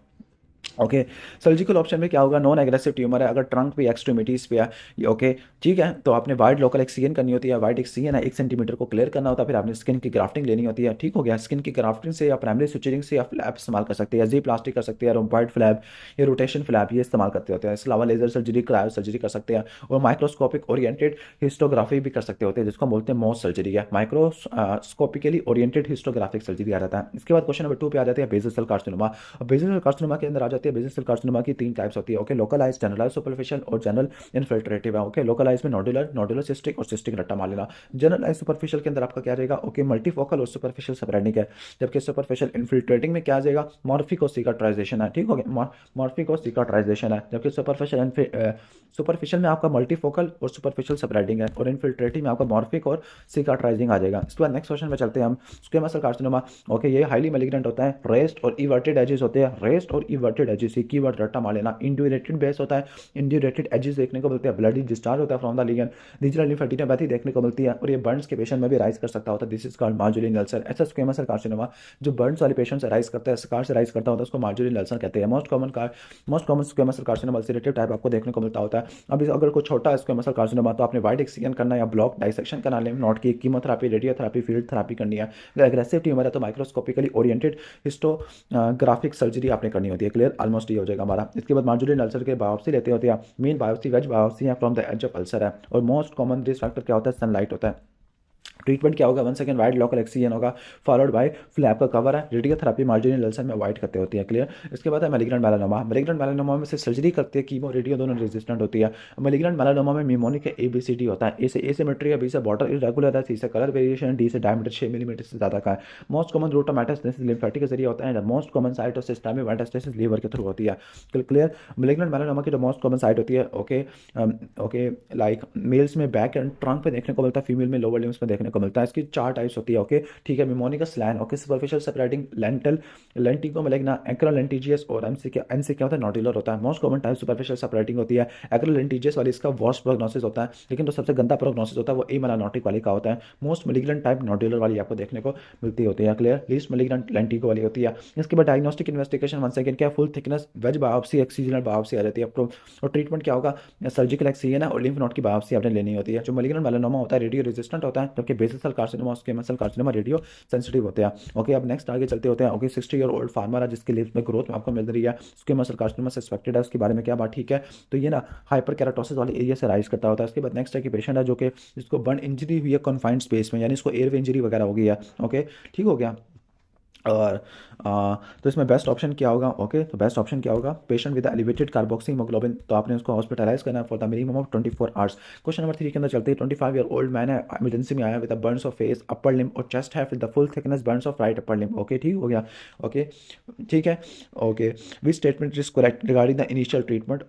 ओके, सर्जिकल ऑप्शन में क्या होगा? नॉन एग्रेसिव ट्यूमर है, अगर ट्रंक पे एक्सट्रीमिटीज़ पे है, ओके, ठीक है, तो आपने वाइड लोकल एक्ससीजन करनी होती है, वाइड एक्ससीजन है 1 सेंटीमीटर को क्लियर करना होता है, फिर आपने स्किन की ग्राफ्टिंग लेनी होती है। ठीक हो गया, स्किन की ग्राफ्टिंग से या प्राइमरी सुचरिंग से या फ्लैप इस्तेमाल कर सकते हैं, जी प्लास्टिक कर सकते हैं, रोम्बॉइड फ्लैप या रोटेशन फ्लैप ये इस्तेमाल करते होते हैं। इसके अलावा लेजर सर्जरी, क्रायो सर्जरी कर सकते हैं, और माइक्रोस्कोपिक ओरिएंटेड हिस्टोग्राफी भी कर सकते होते हैं जिसको बोलते हैं मोस सर्जरी है, माइक्रोस्कोपिकली ओरिएंटेड हिस्टोग्राफिक सर्जरी आ जाता है। इसके बाद क्वेश्चन नंबर 2 पे आ जाते हैं बेसल सेल कार्सिनोमा। और बेसल सेल कार्सिनोमा के अंदर आ जाती है बेसल सेल कार्सिनोमा की 3 टाइप्स होती है। ओके, लोकलाइज, जनरलाइज सुपरफिशियल और जनरल इन्फिल्ट्रेटिव है। ओके, लोकलाइज में नोडुलर, नोडुलर सिस्टिक और सिस्टिक रट्टा मार लेना। जनरलाइज सुपरफिशियल के अंदर आपका क्या रहेगा? ओके, मल्टीफोकल और सुपरफिशियल स्प्रेडिंग है, जबकि सुपरफिशियल इन्फिल्ट्रेटिंग में क्या आ जाएगा? मॉर्फिक और सिकाट्राइजेशन है। ठीक हो गया, मॉर्फिक और सिकाट्राइजेशन है, जबकि सुपरफिशियल में आपका मल्टीफोकल और सुपरफिशियल स्प्रेडिंग है, और इन्फिल्ट्रेटिव में आपका मॉर्फिक और सिकाट्राइजिंग आ जाएगा। इसके बाद नेक्स्ट क्वेश्चन में चलते हैं हम, स्क्वेमस सेल कार्सिनोमा। ओके, ये हाईली मैलिग्नेंट होता है, रेस्ट और इवर्टेड एजेस होते हैं, रेस्ट और इवर्टेड एजेस, कीवर्ड रट्टा मार लेना। इंड्यूरेटेड बेस होता है, इंड्यूरेटेड एजेस देखने को मिलते हैं, ब्लडी डिस्चार्ज होता है from the ligand, regional lymphadenopathy देखने को मिलती है, और ये बर्न्स के पेशेंट में भी राइज कर सकता होता है, this is called Marjolin ulcer. ऐसा स्क्वेमस सेल कार्सिनोमा जो बर्न्स वाले पेशेंट से राइज करता है, स्कार से राइज करता होता है, उसको मार्जुलिन अल्सर कहते हैं। Most common squamous cell carcinoma ulcerative type आपको देखने को मिलता होता है। अभी अगर कोई छोटा स्क्वेमस सेल कार्सिनोमा तो आपने वाइड एक्ससिजन करना या ब्लॉक डाइसेक्शन करना, लिम्फ नोड की कीमोथेरेपी, रेडियोथेरेपी, फील्ड थेरेपी करनी है। अगर एग्रेसिव ट्यूमर है तो माइक्रोस्कोपिकली ओरिएंटेड हिस्टोग्राफिक सर्जरी आपने करनी होती है। क्लियर, ऑलमोस्ट ये हो जाएगा हमारा। इसके बाद मार्जुलिन अल्सर के बायोप्सी लेते होते हैं, मेन बायोप्सी वेज बायोप्सी है from the edge of ulcer है, और मोस्ट कॉमन रिस्क फैक्टर क्या होता है? सनलाइट होता है। ट्रीटमेंट क्या होगा? 1 सेकंड वाइड लोकल एक्ससीजन होगा, फॉलोड बाय फ्लैप का कवर है, रेडियोथेरेपी मार्जिनल अल्सर में अवॉइड करते होती है। क्लियर, इसके बाद है मैलिग्नेंट मेलानोमा। मैलिग्नेंट मेलानोमा में से सर्जरी करते हैं, कीमो रेडियो दोनों रेजिस्टेंट होती है। मैलिग्नेंट मेलानोमा में निमोनिक है, ABCD होता है, ए से एसिमेट्री है, बी से बॉर्डर इरेगुलर है, सी से कलर वेरिएशन, डी से डायमीटर 6 मिलीमीटर से ज़्यादा का है। Most common route of metastasis lymphatic के जरिए होता है, most common site of systemic metastasis liver के थ्रू होती है। क्लियर, मैलिग्नेंट मेलानोमा की जो मोस्ट कॉमन साइट होती है, ओके, लाइक मेल्स में बैक एंड ट्रंक पे देखने को मिलता है, फीमेल में लोअर लिम्स में देखने को मिलता है। इसकी 4 टाइप्स होती है, ओके ठीक है। मिमोनिकस लैन, ओके सुपरफिशियल सेपरेटिंग लेंटल लेंटिको मैलिग्ना, एक्रोलेंटिजियस और एमसी क्या होता है, नोडुलर होता है। Most common type superficial separating होती है। एक्रोलेंटिजियस वाली इसका वर्स्ट प्रोग्नोसिस होता है, लेकिन जो सबसे गंदा प्रोग्नोसिस होता है वो ए मेलानोटिक वाली का होता है। मोस्ट मेलिग्नेंट टाइप नोडुलर वाली आपको देखने को मिलती होती है, क्लियर। लीस्ट मेलिग्नेंट लेंटिको वाली होती है। इसके बाद डायग्नोस्टिक इन्वेस्टिगेशन वन सेकंड क्या, full thickness wedge biopsy excisional biopsy आ जाती है। और ट्रीटमेंट क्या होगा, सर्जिकल एक्सीजन है और लिम्फ नोड की बायोप्सी आपने लेनी होती है। जो मेलिग्नेंट मेलानोमा होता है रेडियो रेजिस्टेंट होता है, जबकि basal cell carcinoma squamous cell carcinoma radio sensitive होते हैं। ओके अब नेक्स्ट आगे चलते होते हैं। ओके 60-year-old फार्मर है जिसके लिप्स में ग्रोथ आपको मिल रही है, स्क्वेमस सेल कार्सिनोमा सस्पेक्टेड है, उसके बारे में क्या बात, ठीक है। तो ये ना हाइपर केराटोसिस वाले एरिया से राइज करता होता है। उसके बाद नेक्स्ट है कि पेशेंट है जो कि जिसको बर्न इंजरी हुई है कन्फाइंड स्पेस में, यानी इसको एयरवे इंजरी वगैरह हो गई है, ओके ठीक हो गया। और तो इसमें बेस्ट ऑप्शन क्या होगा, ओके तो बेस्ट ऑप्शन क्या होगा, patient with elevated carboxy haemoglobin, तो आपने उसको हॉस्पिटलाइज करना है for the minimum of 24 hours. Question number 3 के अंदर चलते हैं। 25-year-old मैन है, इमरजेंसी में आया with Burns of face, upper limb और चेस्ट है with the full thickness Burns of right upper limb, okay ठीक हो गया, ओके ठीक है। Okay which statement is correct regarding the initial treatment,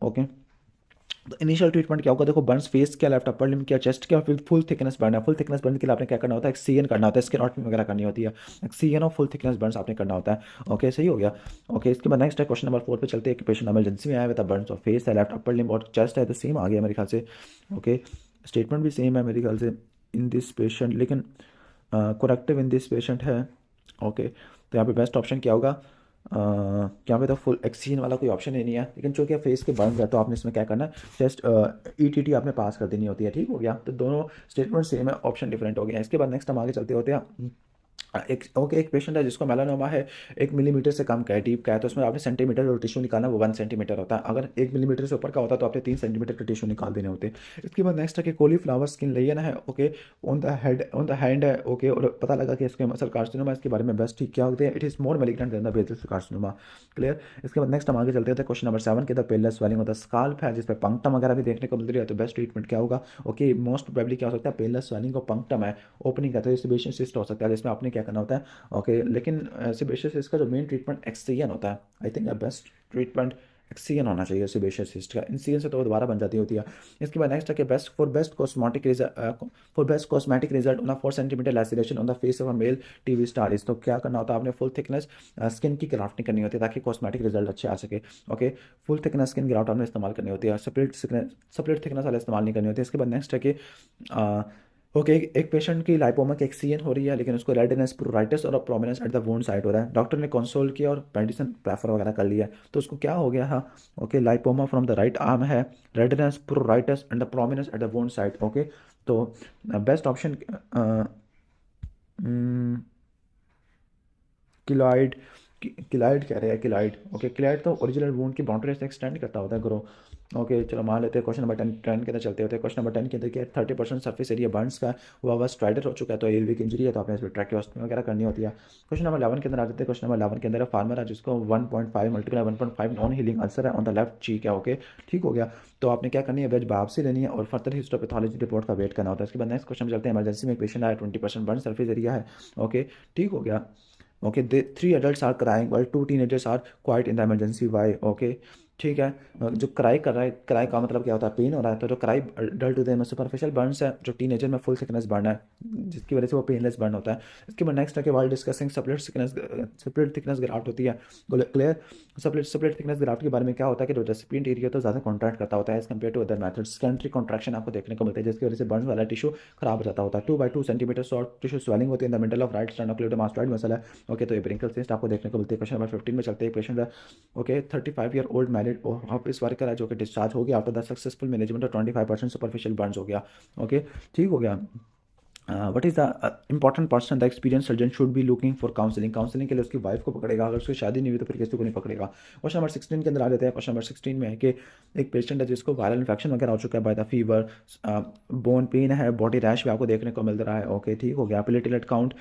okay तो इनिशियल ट्रीटमेंट क्या होगा, देखो बर्न्स फेस क्या, लेफ्ट अपर लिम्ब क्या, चेस्ट क्या, फिर फुल थिकनेस बर्न है। फुल थिकनेस बर्न के लिए आपने क्या करना होता है, एक्सीजन करना होता है, स्किन ऑटमिंग वगैरह करनी होती है, एक्सीजन और फुल थिकनेस बर्न्स आपने करना होता है, ओके सही हो गया। ओके इसके बाद नेक्स्ट है क्वेश्चन नंबर 4 पे चलते हैं कि पेशेंट इमरजेंसी में आया हुआ था, बर्न्स ऑफ फेस है, लेफ्ट अपर लिम्ब और चेस्ट है, तो सेम आ गया मेरे ख्याल से, ओके स्टेटमेंट भी सेम है मेरे ख्याल से इन दिस पेशेंट, लेकिन करेक्टिव इन दिस पेशेंट है, ओके तो यहाँ पे बेस्ट ऑप्शन क्या होगा, यहाँ पे तो फुल एक्सीजन वाला कोई ऑप्शन ही नहीं है, लेकिन चूंकि फेस के बर्न है तो आपने इसमें क्या करना है, जस्ट ईटीटी आपने पास कर देनी होती है, ठीक हो गया। तो दोनों स्टेटमेंट सेम है, ऑप्शन डिफरेंट हो गया। इसके बाद नेक्स्ट हम आगे चलते होते हैं। एक पेशेंट है जिसको मेलानोमा है 1 मिलीमीटर से कम का है, डीप का है, तो उसमें आपने सेंटीमीटर और टिश्यू निकालना, वो 1 सेंटीमीटर होता है। अगर 1 मिलीमीटर से ऊपर का होता है तो आपने 3 सेंटीमीटर का टिश्यू निकाल देने होते हैं। इसके बाद नेक्स्ट है कि कॉलीफ्लावर स्किन लेयन है, ओके ऑन द हैंड है, ओके और पता लगा कि इसके मसल कार्सिनोमा, इसके बारे में बेस्ट ठीक क्या होते हैं, it is more malignant than the basal cell carcinoma, clear. इसके बाद नेक्स्ट हम आगे चलते हैं क्वेश्चन नंबर 7 के, द पेलर स्वेलिंग होता है, स्काल्प है जिसपे पंक्टम वगैरह भी देखने को मिल रही है, तो बेस्ट ट्रीटमेंट क्या होगा, ओके मोस्ट प्रोबेबली क्या हो सकता है, पेलर स्वेलिंग और पंक्टम है, ओपनिंग का तो सेबेशियस सिस्ट हो सकता है, जिसमें आपने क्या करना होता है, ओके लेकिन सेबेशियस सिस्ट का जो मेन ट्रीटमेंट एक्ससीजन होता है, आई थिंक बेस्ट ट्रीटमेंट एक्ससीजन होना चाहिए सेबेशियस सिस्ट का, इंसीजन से तो वो दोबारा बन जाती होती है। इसके बाद नेक्स्ट है कि best cosmetic result on 4 centimetre laceration on the face of a male TV star is, तो क्या करना होता है, आपने फुल थिकनेस स्किन की ग्राफ्टिंग करनी होती है ताकि कॉस्मेटिक रिजल्ट अच्छे आ सके, okay full thickness skin graft आपने इस्तेमाल करनी होती है, सेपरेट थिकनेस वाला इस्तेमाल नहीं करनी होती है। इसके बाद नेक्स्ट है कि ओके एक पेशेंट की लाइपोमा की एक्सीजन हो रही है, लेकिन उसको रेडनेस प्रोराइटिस और prominence at the wound site हो रहा है, डॉक्टर ने कंसोल किया और मेडिसिन प्रेफर वगैरह कर लिया, तो उसको क्या हो गया है, okay lipoma from the right arm है, redness pruritus and the prominence at the wound site, okay तो बेस्ट ऑप्शन किलाइड किलाइड कह रहे हैं, किलाइड ओके किलाइड तो ओरिजिनल वूंड की बाउंड्री से एक्सटेंड करता होता है ग्रो, ओके चलो मान लेते हैं। क्वेश्चन नंबर 10 के अंदर चलते होते हैं। क्वेश्चन नंबर 10 के अंदर क्या 30% सर्फेस एरिया बर्न्स का हुआ हुआ स्ट्राइडर हो चुका है, तो एलवी की इंजरी है, तो आपने इसमें ट्रैकियोस्टमी वगैरह करनी होती है। क्वेश्चन नंबर 11 के अंदर आ जाते हैं। क्वेश्चन नंबर 11 के अंदर फार्मर है जिसको 1.5 मल्टीप्लाई 1.5 नॉन हीलिंग अल्सर है ऑन द लेफ्ट चीक है, ओके ठीक हो गया। तो आपने क्या करनी है, वेज बायोप्सी लेनी है और फर्दर हिस्टोपैथोलॉजी रिपोर्ट का वेट करना होता है। इसके बाद नेक्स्ट क्वेश्चन चलते हैं। इमरजेंसी में एक पेशेंट आया, 20% बर्न सर्फेस एरिया है, ओके ठीक हो गया। Okay 3 adults are crying while 2 teenagers are quiet in the emergency why, okay ठीक है। जो क्राई कर रहा है, क्राई का मतलब क्या होता है, पेन हो रहा है, तो जो cry dull to the superficial burns है, जो टीनेजर में फुल थिकनेस बर्न है जिसकी वजह से वो पेनलेस बर्न होता है। इसके बाद नेक्स्ट है कि while discussing separate thickness graft होती है, क्लियर। सेपरेट थिकनेस ग्राफ्ट के बारे में क्या होता है कि जो रेसिपिएंट एरिया तो ज़्यादा कॉन्ट्रैक्ट करता होता है as compare to other methods, secondary contraction आपको देखने को मिलता है जिसकी वजह से बर्न वाला टिश्यू खराब हो जाता होता है। 2 by 2 centimetre short tissue swelling होती है in the middle of right sternocleidomastoid muscle है, ओके तो ये ब्रिंकल सिस्ट आपको देखने को मिलती है। क्वेश्चन नंबर 15 में चलते हैं। पेशेंट है okay 35-year-old married office worker है जो कि डिस्चार्ज हो गया after the successful management of 25% superficial Burns हो गया, ओके ठीक हो गया। What is the important person the experience surgeon should be looking for counselling के लिए उसकी वाइफ को पकड़ेगा, अगर उसकी शादी नहीं हुई तो फिर किसी को नहीं पकड़ेगा। क्वेश्चन नंबर 16 के अंदर आ जाते हैं। क्वेश्चन नंबर 16 में है कि एक पेशेंट है जिसको वायरल इन्फेक्शन वगैरह हो चुका है by the fever, bone pen है, बॉडी रैश भी आपको देखने को मिल रहा है, ओके ठीक हो गया। प्लेटलेट काउंट,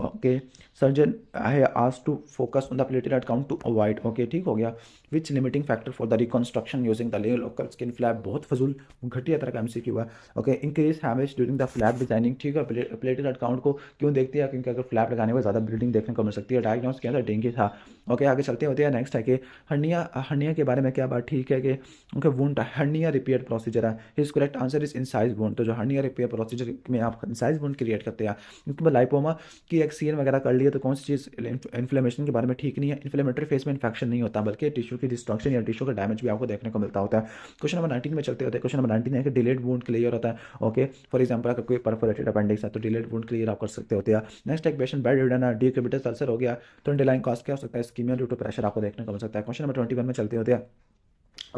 ओके सर्जन है asked to focus on the platelet count to avoid, okay ठीक हो गया। Which limiting factor for the reconstruction using the local skin flap, बहुत फजूल घटिया तरह का एमसीक्यू है, okay. Increase damage during the flap designing, ठीक है प्लेटलेट काउंट को क्यों देखती है, क्योंकि अगर फ्लैप लगाने में ज़्यादा ब्लीडिंग देखने को मिल सकती है। डायग्नोस किया था डेंगू था। ओके, आगे चलते होते हैं। नेक्स्ट है कि हर्निया के बारे में क्या बात ठीक है कि उनका वुंड हर्निया रिपेयर प्रोसीजर है। His correct answer is incise wound. तो जो हर्निया रिपेयर प्रोसीजर में आप इंसाइज वुंड क्रिएट करते हैं, उसके बाद लाइपोमा की एक्सीन वगैरह कर लिए तो कौन सी चीज़ इन्फ्लेमेशन के बारे में ठीक नहीं है। इन्फ्लेमेटरी फेस में इन्फेक्शन नहीं होता, बल्कि टिश्यू की डिस्ट्रक्शन या टिश्यू का डैमेज भी आपको देखने को मिलता होता है। क्वेश्चन नंबर 19 में चलते होते हैं। क्वेश्चन नंबर 19 है कि डिलेड वुंड क्लियर होता है। ओके, फॉर एग्जांपल अगर कोई परफोरेटेड अपेंडिक्स है तो डिलेड वुंड क्लियर आप कर सकते होते हैं। नेक्स्ट एक पेशेंट बेड रिडन है, डिक्यूबिटस अल्सर हो गया तो अंडरलाइन कॉज क्या हो सकता है, इस्कीमिया ड्यू टू प्रेशर आपको देखने को मिल सकता है। क्वेश्चन नंबर 21 में चलते होते हैं।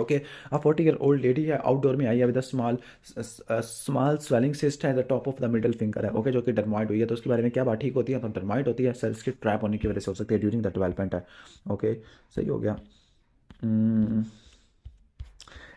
Okay, a 40 year old lady है, आउटडोर में आई है with a small swelling cyst है the top of the middle finger है। ओके, जो कि डर्माइड हुई है, तो उसके बारे में क्या बात ठीक होती है, तो डर्माइड होती है सेल्स की ट्रैप होने की वजह से हो सकती है ड्यूरिंग द डेवलपमेंट है। ओके, सही हो गया।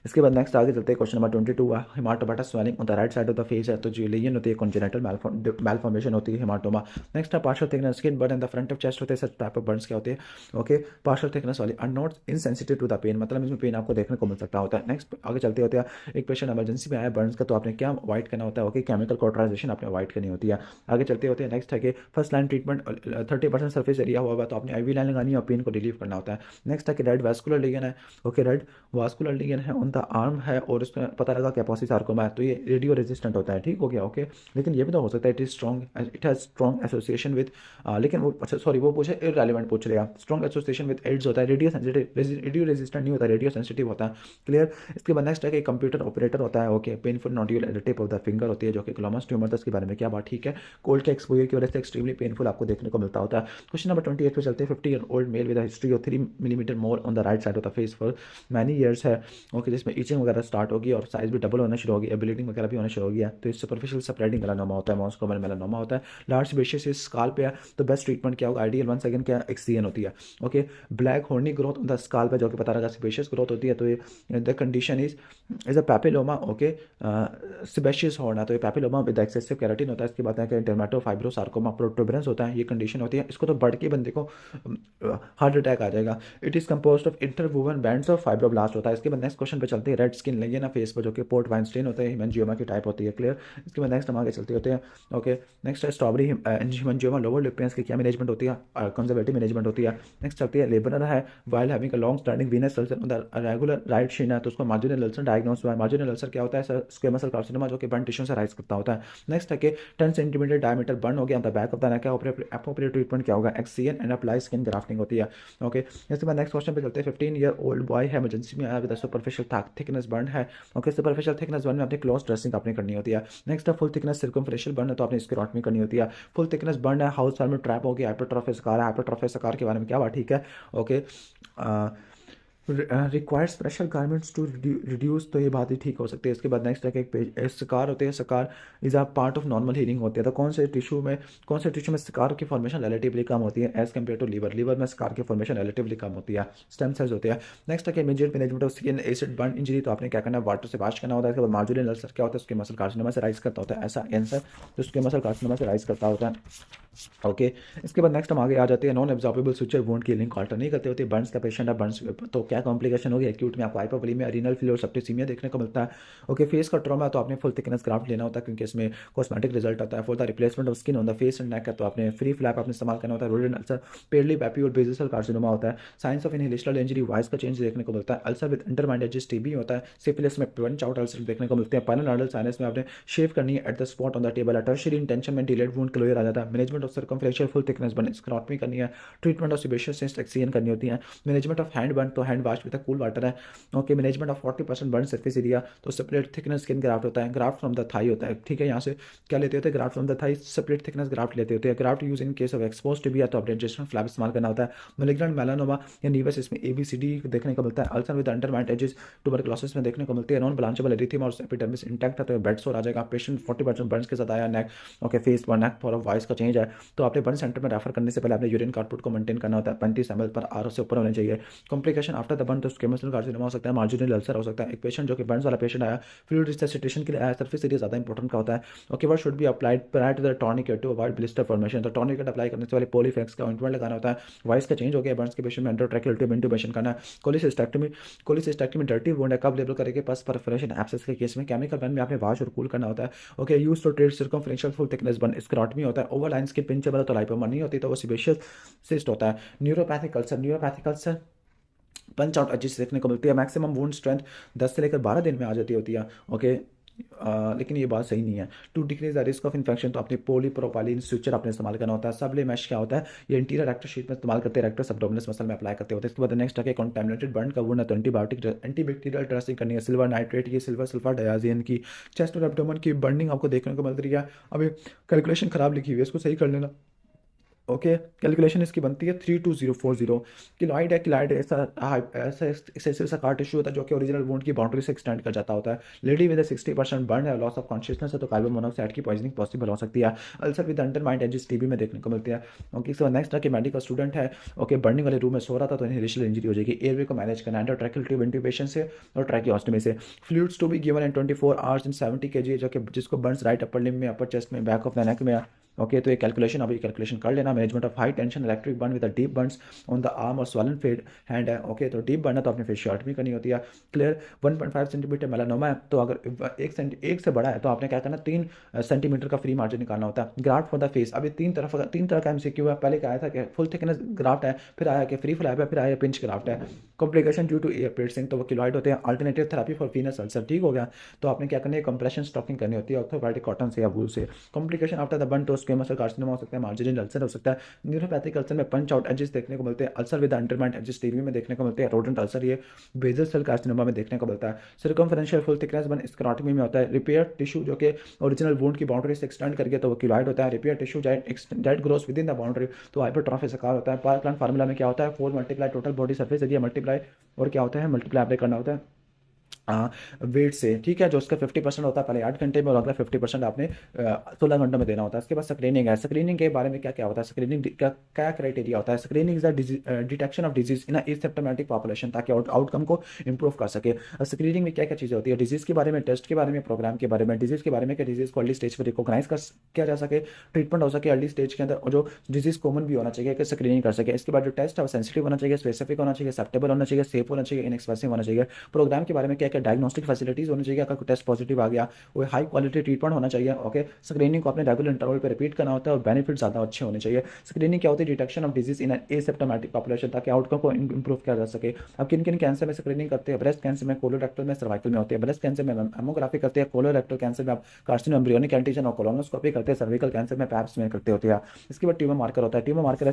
इसके बाद नेक्स्ट आगे चलते हैं। क्वेश्चन नंबर 22 है haematoma swelling on the right side of the face है, तो जो लेजन होती है कॉन्जेनिटल मैलफॉर्मेशन होती है हिमाटोमा। नेक्स्ट है partial thickness skin burn in the front of chest होते हैं, सच टाइप ऑफ बर्न्स क्या होते हैं। ओके, पार्शियल थिकनेस वाली are not insensitive to the pain, मतलब इसमें पेन आपको देखने को मिल सकता होता है। नेक्स्ट आगे चलते होते हैं। एक पेशेंट इमरजेंसी में आया बर्न्स का, तो आपने क्या अवॉइड करना होता है। ओके, केमिकल कॉटराइजेशन आपने अवॉइड करनी होती है। आगे चलते होते हैं। नेक्स्ट है कि first line treatment 30% surface area हुआ हुआ तो आपने IV लाइन लगानी है और पेन को रिलीव करना होता है। नेक्स्ट है कि रेड वास्कुलर लीजन है। ओके, रेड वास्कुलर लीजन है ऑन द आर्म है और उसमें पता लगा कैपोसी सार्कोमा है, तो ये रेडियो रेजिस्टेंट होता है। ठीक हो गया। ओके, लेकिन ये भी तो हो सकता है it is strong, it has strong association with, लेकिन वो अच्छा सॉरी वो पूछे इररेलेवेंट पूछ लिया। स्ट्रॉन्ग एसोसिएशन विद एड्स होता है, रेडियो सेंसिटिव, रेडियो रेजिस्टेंट नहीं होता, रेडियो सेंसिटिव होता है। क्लियर। इसके बाद नेक्स्ट है कि कंप्यूटर ऑपरेटर होता है। Okay, painful nodule at the tip of the finger होती है जो कि ग्लोमस ट्यूमर था, इसके बारे में क्या बात ठीक है। कोल्ड के एक्सपोजर की वजह से एक्सट्रीमली पेनफुल आपको देखने को मिलता होता है। क्वेश्चन नंबर 28 पे चलते हैं। 50 year old mail with history of 3 millimetre more on the right side of the face for many years है। ओके, जिसमें ईचिंग वगैरह स्टार्ट होगी और साइज भी डबल होना शुरू हो गया, ब्लीडिंग वगैरह भी होना शुरू हो गया, तो इस सुपरफिशियल स्प्रेडिंग मेलानोमा होता है, मोस्ट कॉमन मेलानोमा होता है। लार्ज बेसिस इस स्काल पे है, तो बेस्ट ट्रीटमेंट क्या होगा, आइडियल वन सेकंड क्या एक्सीजन होती है। Okay, black horny growth on the scale पे जो कि पता लगा सेबेशियस ग्रोथ होती है, तो ये the condition is a papilloma. Okay, sebaceous horn है, तो ये पैपिलोमा विद एक्सेसिव केराटिन होता है। इसके बाद है कि डर्मेटोफाइब्रोसार्कोमा प्रोटुबरेंस होता है, ये कंडीशन होती है। इसको तो बढ़ के बंदे को हार्ट अटैक आ जाएगा। It is composed of interwoven bands of fibroblast होता है। इसके बाद नेक्स्ट क्वेश्चन पे चलते हैं। रेड स्किन लगी है ना फेस पर, जो कि पोर्ट वाइन स्टेन होता है, हेमेंजियोमा की टाइप होती है। क्लियर। इसके बाद नेक्स्ट हम आगे चलते होते हैं। ओके, नेक्स्ट है strawberry haemangioma lower lip pens की क्या मैनेजमेंट होती है, कंजर्वेटिव मैनेजमेंट होती है। नेक्स्ट चलती है लेबरर है while having a long standing Venus ulcer on the regular right Shin है, तो उसको मार्जिनल अल्सर डायग्नोस हुआ है। मार्जिनल अल्सर क्या होता है, स्क्वेमस सेल कार्सिनोमा जो कि बर्न टिश्यू से राइज करता होता है। नेक्स्ट है कि 10 सेंटीमीटर डायमीटर बर्न हो गया on the back of the neck, appropriate treatment क्या होगा, excision and apply skin grafting होती है। ओके, इसके बाद नेक्स्ट क्वेश्चन पे चलते हैं। 15 ईयर ओल्ड बॉय है, इमरजेंसी में आया विद सुपरफिशियल थिकनेस बर्न है। ओके, सुपरफिशियल थिकनेस बर्न में अपनी क्लोज ड्रेसिंग आपने करनी होती है। नेक्स्ट है फुल थिकनेस सर्कमफ्रेशियल बर्न है, तो आपने स्क्लेरोटमी करनी होती है। फुल थिकनेस बर्न है, हाउस फार्म में ट्रैप हो गया, हाइपरट्रॉफी सकार है, हाइपरट्रॉफी सकार के बारे में क्या बात ठीक है। Okay, required special garments to reduce, तो ये बात ही ठीक हो सकती है। इसके बाद नेक्स्ट है कि एक पेज सकार होते हैं, सकार is a part of normal healing होती है, तो कौन से टिश्यू में सकार की फॉर्मेशन रिलेटिवली कम होती है एज कम्पेयर टू लीवर में सकार की फॉर्मेशन रिलेटिवली कम होती है, स्टेम सेल्स होते हैं। नेक्स्ट है कि immediate management of skin acid burn injury, तो आपने क्या करना है, वाटर से वॉश करना होता है। इसके बाद मार्जिनल अल्सर क्या होता है, उसके मसल कार्सिनोमा से राइज करता होता है, ऐसा आंसर तो उसके मसल कार्सिनोमा से राइज करता होता है। ओके, इसके बाद नेक्स्ट हम आगे आ जाते हैं। नॉन एब्जॉर्बेबल सुचर वुंड की लिंक अल्टर नहीं करते होते। बर्न्स का पेशेंट है, बर्न्स तो क्या कॉम्प्लिकेशन होगी, एक्यूट में आपको हाइपोवोलेमिया, रीनल फेलियर और सेप्टिसीमिया देखने को मिलता है। ओके, फेस का ट्रॉमा तो आपने फुल थिकनेस ग्राफ्ट लेना होता है क्योंकि इसमें कॉस्मेटिक रिजल्ट आता है। For the replacement of skin on the face and neck है, तो आपने फ्री फ्लैप आपने इस्तेमाल करना होता है। रोडेंट अल्सर, पेडली पैपी और बेसिल सेल कार्सिनोमा होता है। Signs of inhalational injury, voice का चेंज देखने को मिलता है। Ulcer with undermined edges TB होता है। सिफिलिस में पंच आउट अल्सर देखने को मिलते हैं। पाइनल नोडल साइनस में आपने शेव करनी है at the spot on the table. Tertiary intention में डिलेड वुंड क्लोजर आ जाता है। Management of circumferential full thickness burn escharotomy करनी है। Treatment of sebaceous cyst excision करनी होती है। मैनेजमेंट ऑफ हैंड बर्न, तो hand wash with cool water है। Okay, management of 40% burn surface area, तो सेपरेट थिकनेस स्किन ग्राफ्ट होता है। ग्राफ्ट फ्रॉम द थाई होता है। ठीक है, यहाँ से क्या लेते होते हैं, graft from the thigh separate thickness graft लेते होते हैं। Graft use in case of expose tibia, तो एडजस्टमेंट फ्लैप इस्तेमाल करना होता है। मैलिग्नेंट मेलानोमा या नीवस, इसमें ABCD देखने को मिलता है। Ulcer with undermined edges tuberculosis में देखने को मिलती है। नॉन ब्लांचेबल एरिथेमा और एपिडर्मिस इंटैक्ट है, तो बेड सोर आ जाएगा। पेशेंट 40% बर्न्स के साथ आया। नेक, ओके, फेस पर नेक फॉर वॉइस का चेंज है। तो आपने बर्न सेंटर में रेफर करने से पहले आपने यूरिन आउटपुट को मेंटेन करना होता है 35 ml पर आर से ऊपर होने चाहिए। कॉम्प्लिकेशन आफ्टर द बर्न तो स्क्वेमस सेल कार्सिनोमा हो सकता है, मार्जिनल अल्सर हो सकता है। एक पेशेंट जो कि बर्न वाला पेशेंट आया फ्लूइड रिससिटेशन के लिए आया, सरफेस एरिया ज़्यादा इंपॉर्टेंट का होता है। Okay, what should be applied prior to the tourniquet to avoid blister formation. तो टॉर्निकेट अप्लाई करने से पहले पॉलीफेक्स का ऑइंटमेंट लगाना होता है। वॉइस का चेंज हो गया, बर्न्स के पेशेंट में एंडोट्रैकियल ट्यूब इंट्यूबेशन करना है। कोलिसिस्टेक्टमी डर्टी वुंड है कब लेबल करेंगे, पस परफोरेशन एब्सेस के केस में। केमिकल बर्न में आपने वॉश और कूल करना होता है। Okay, use to treat circumferential full thickness burn escharotomy होता है। ओवरलाइन स्किन पिंचेबल तो लाइपोमा नहीं होती, तो वो सिबेशियस सिस्ट होता है। Neuropathic ulcer punch out edges देखने को मिलती है। मैक्सिमम वुंड स्ट्रेंथ 10 से लेकर 12 दिन में आ जाती होती है। ओके, लेकिन ये बात सही नहीं है। To decrease the risk of infection तो अपने पोलीप्रोपाइलिन स्विचर आपने इस्तेमाल करना होता है। सबले मैश क्या होता है, ये इंटीरियर रेक्टल शीट में इस्तेमाल करते हैं, रेक्टस एब्डोमिनस मसल में अप्लाई करते होते हैं। इसके बाद नेक्स्ट आके कॉन्टैमिनेटेड बर्न का वुंड है तो एंटीबैक्टीरियल ड्रेसिंग करनी है। सिल्वर नाइट्रेट, ये सिल्वर सल्फर डायाजिन की चेस्ट और एब्डोमेन की बर्निंग आपको देखने को मिल रही है। अभी कैलकुलेशन खराब लिखी हुई है, इसको सही कर लेना। ओके, कैलकुलेशन इसकी बनती है 32040। किलॉइड है, किलॉइड ऐसा ऐसा एक्सेसिव सा कार्ड टिश्यू होता है जो कि ओरिजिनल वुंड की बाउंड्री से एक्सटेंड कर जाता होता है। लेडी विद 60% बर्न है, लॉस ऑफ कॉन्शियसनेस है तो कार्बन मोनोऑक्साइड की पॉइजनिंग पॉसिबल हो सकती है। Ulcer with undermined edges TB में देखने को मिलती है। ओके, सो नेक्स्ट है मेडिकल स्टूडेंट है। ओके, बर्निंग वाले रूम में सो रहा था तो इनिशियल इंजरी हो जाएगी। एयरवे को मैनेज करना है एंडोट्रैकियल ट्यूब इंट्यूबेशन से और ट्रैकियोस्टमी से। Fluids to be given in 24 hours in 70 kg, जो कि जिसको बर्न्स राइट अपर लिम्ब में, अपर चेस्ट में, बैक ऑफ द नेक में। ओके, तो ये कैलकुलेशन अभी कैलकुलेशन कर लेना। Management of high tension electric burn with deep Burns on the arm और स्वलन फेड हैंड है। ओके, तो डीप बर्न है तो आपने फिर शॉर्ट भी करनी होती है। क्लियर, 1.5 सेंटीमीटर मेलानोमा है तो अगर एक से बड़ा है तो आपने क्या करना, 3 सेंटीमीटर का फ्री मार्जिन निकालना होता है। ग्राफ्ट फॉर द फेस, अभी तीन तरह का एमसीक्यू है। पहले क्या आया था कि फुल थिकनेस ग्राफ्ट है, फिर आया कि फ्री फ्लैप है, फिर आया पिंच ग्राफ्ट है। Complication due to ear piercing तो वो किलॉइड होते हैं। Alternative therapy for venous ulcer, ठीक हो गया। तो आपने क्या करना है, कंप्रेशन स्टॉकिंग करनी होती है ऑर्थोपेडिक कॉटन से या वूल से। कॉम्प्लिकेशन आफ्टर द बर्न तो स्क्वेमस सेल कार्सिनोमा हो सकता है, मार्जिनल अल्सर हो सकता है। न्यूरोपैथिक अल्सर में पंच आउट एजेस देखने को मिलते हैं। Ulcer with undermined edges TB में देखने को मिलते हैं। रोडेंट अल्सर ये बेजल सेल कार्सिनोमा में देखने को मिलता है। Circumferential full thickness burn escharotomy में होता है। रिपेयर टिश्यू जो कि ओरिजिनल वुंड की बाउंड्री से एक्सटेंड करके तो वो किलॉइड होता है। Repair tissue that grows within the boundary तो हाइपरट्रॉफी शिकार होता है। पार्कलैंड फार्मूला में क्या होता है, 4 multiply total body surface area multiply और क्या होता है, मल्टीप्लाई अप्लाई करना होता है वेट से, ठीक है। जो उसका 50% होता है पहले 8 घंटे में और अगला 50% आपने 16 घंटों में देना होता है। इसके बाद स्क्रीनिंग है। स्क्रीनिंग के बारे में क्या क्या होता है, स्क्रीनिंग का क्या क्राइटेरिया होता है। Screening is the detection of disease in asymptomatic population, ताकि आउटकम को इंप्रूव कर सके। स्क्रीनिंग में क्या क्या चीज़ें होती है, डिजीज के बारे में, टेस्ट के बारे में, प्रोग्राम के बारे में। डिजीज के बारे में कि डिजीज को अर्ली स्टेज पर रिकॉग्नाइज कर किया जा सके, ट्रीटमेंट हो सके अर्ली स्टेज के अंदर, और जो डिजीज कॉमन भी होना चाहिए कि स्क्रीनिंग कर सके। इसके बाद जो टेस्ट है वो सेंसिटिव होना चाहिए, स्पेसिफिक होना चाहिए, एक्सेप्टेबल होना चाहिए, सेफ होना चाहिए, इनएक्सपेंसिव होना चाहिए। प्रोग्राम के बारे में क्या क्या डायग्नोस्टिक फैसिलिटी होनी चाहिए, अगर कोई टेस्ट पॉजिटिव आ गया वो हाई क्वालिटी ट्रीटमेंट होना चाहिए। ओके, स्क्रीनिंग को अपने रेगुलर इंटरवल पे रिपीट करना होता है और बेनिफिट ज़्यादा अच्छे होने चाहिए। स्क्रीनिंग क्या होती है, detection of disease in asymptomatic population, ताकि आउटकम को इंप्रूव किया जा सके। अब किन किन कैंसर में स्क्रीनिंग करते हैं, ब्रेस्ट कैंसर में, कोलोरेक्टल में, सर्वाइकल में होती है। ब्रेस्ट कैंसर में मैमोग्राफी करते हैं, कोलोरेक्टल कैंसर में आप कार्सिनो एम्ब्रियोनिक एंटीजन और कोलोनोस्कोपी करते हैं, सर्विकल कैंसर में पैप्स में करते होते हैं। इसके बाद ट्यूमर मार्कर होता है। ट्यूमर मार्कर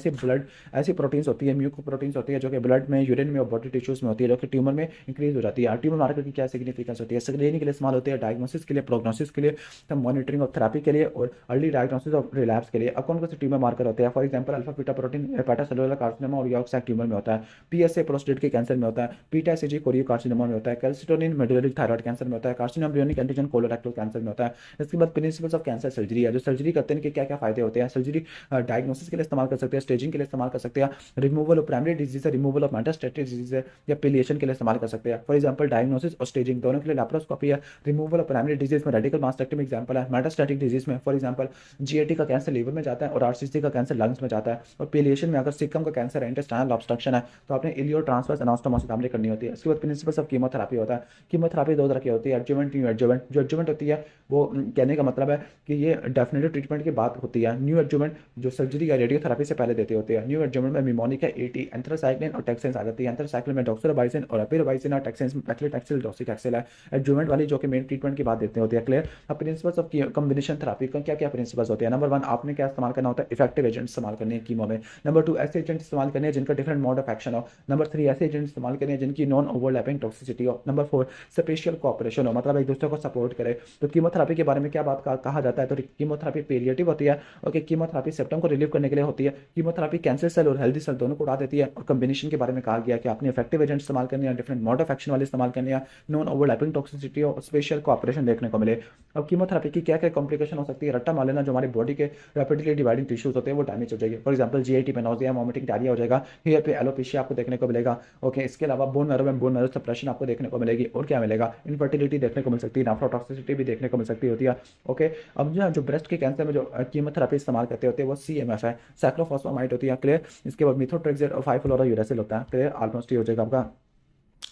ऐसी प्रोटीन्स होती है, म्यूको प्रोटीन्स होती है जो कि ब्लड में, यूरिन में और बॉडी टिश्यूज में होती है, जो कि ट्यूमर में इंक्रीज हो जाती है। ट्यूमर मार्कर की क्या सिग्निफिकेंस होती है, स्क्रीनिंग के लिए इस्तेमाल होते हैं, डायग्नोसिस के लिए, प्रोग्नोसिस के लिए, मॉनिटरिंग ऑफ थेरेपी के लिए और अर्ली डायग्नोसिस ऑफ रिलैप्स के लिए। अब कौन से ट्यूमर मार्कर होते हैं, for example alpha beta protein hepatocellular carcinoma और यॉर्क सैक ट्यूमर में होता है। पीएसए प्रोस्टेट के कैंसर में होता है। बीटा एसजी कोरियो कार्सिनोमा में होता है। कैल्सिटोनिन मेडुलरी थायराइड कैंसर में होता है। कार्सिनो एम्ब्रियोनिक एंटीजन कोलोरेक्टल कैंसर में होता है। इसके बाद प्रिंसिपल्स ऑफ कैंसर सर्जरी है, जो सर्जरी करते हैं कि क्या क्या फायदे होते हैं। सर्जरी डायग्नोसिस के लिए इस्तेमाल कर सकते हैं, स्टेजिंग के लिए इस्तेमाल कर सकते हैं, रिमूवल ऑफ प्राइमरी डिजीज है, रिमूवल ऑफ मेटास्टेटिक डिजीज है, या पिलिएशन के लिए इस्तेमाल कर सकते हैं। फॉर एग्जांपल डायग्नोसिस और स्टेजिंग दोनों के लिए लैप्रोस्कोपी है। रिमूवल ऑफ प्राइमरी डिजीज में रेडिकल मास्टेक्टमी एग्जांपल है। मेटास्टेटिक डिजीज में फॉर एग्जांपल जीएटी का कैंसर लीवर में जाता है और आरसीसी का कैंसर लंग्स में जाता है। और पिलिएशन में अगर सिकम का कैंसर है, इंटेस्टाइनल ऑब्स्ट्रक्शन है, तो आपने इलियो ट्रांसवर्स एनास्टोमोसिस करनी होती है। इसके बाद प्रिंसिपल्स ऑफ कीमोथेरेपी होता है। कीमोथेरेपी दो तरह की होती है, एडजुवेंट, न्यू एडजुवेंट। जो एडजुवेंट होती है वो कहने का मतलब है कि ये डेफिनेटिव ट्रीटमेंट की बात होती है। न्यू एडजुवेंट जो सर्जरी या रेडियोथेरेपी से पहले देते होते हैं। न्यू एडजुवेंट में निमोनिक है, एटी, एंथ्रासाइक्लिन और टैक्सेंस आ जाती है। एंथ्रासाइक्लिन में डॉक्सोराबाइसिन और एपिरोबाइसिन, और टैक्सेंस में पैक्लिटैक्सिल, डॉक्सीटैक्सिल है। एडजुवेंट वाली जो कि मेन ट्रीटमेंट की बात देते होते हैं। क्लियर। अब प्रिंसिपल्स ऑफ कॉम्बिनेशन थेरेपी का क्या क्या प्रिंसिपल्स होते हैं। नंबर 1, आपने क्या इस्तेमाल करना होता है, इफेक्टिव एजेंट इस्तेमाल करने हैं कीमो में। नंबर 2, ऐसे एजेंट इस्तेमाल करने हैं जिनका डिफरेंट मोड ऑफ एक्शन हो। नंबर 3, ऐसे एजेंट इस्तेमाल करने हैं जिनकी नॉन ओवरलैपिंग टॉक्सिसिटी हो। नंबर 4, स्पेशियल कोऑपरेशन हो, मतलब एक दूसरे को सपोर्ट करे। तो कीमोथेरेपी के बारे में क्या बात कहा जाता है, तो कीमोथेरेपी पेलिएटिव होती है। ओके, कीमोथेरेपी सिम्पटम को रिलीव करने के लिए होती है। कीमोथेरेपी कैंसर सेल और हेल्दी सेल दोनों को उड़ा देती है। और कॉम्बिनेशन के बारे में कहा गया कि आपने इफेक्टिव एजेंट इस्तेमाल करने हैं, डिफरेंट मोड ऑफ एक्शन वाले इस्तेमाल करने हैं, नॉन ओवरलैपिंग टॉक्सिसिटी और स्पेशल कोऑपरेशन देखने को मिले। अब कीमोथेरेपी की क्या क्या कॉम्प्लिकेशन हो सकती है, रट्टा मार लेना, जो हमारी बॉडी के रैपिडली डिवाइडिंग टिश्यूज होते हैं वो डैमेज हो जाएगी। फॉर एग्जांपल जीआईटी में नोजिया, वॉमिटिंग, डायरिया हो जाएगा। हियर पे एलोपेशिया आपको देखने को मिलेगा। ओके, इसके अलावा बोन मैरो में बोन मैरो सप्रेशन आपको देखने को मिलेगी। और क्या मिलेगा, इनफर्टिलिटी देखने को मिल सकती है, नेफ्रोटॉक्सिसिटी भी देखने को मिल सकती होती है। ओके, अब जो ब्रेस्ट के कैंसर में जो कीमोथेरेपी इस्तेमाल करते होते हैं वो CMF है, साइक्लोफॉस्फामाइड होती है। क्लियर, इसके बाद मिथोट्रेक्सेट और 5-फ्लोरोयूरेसिल होता है। क्लियर, ऑलमोस्ट ये हो जाएगा आपका।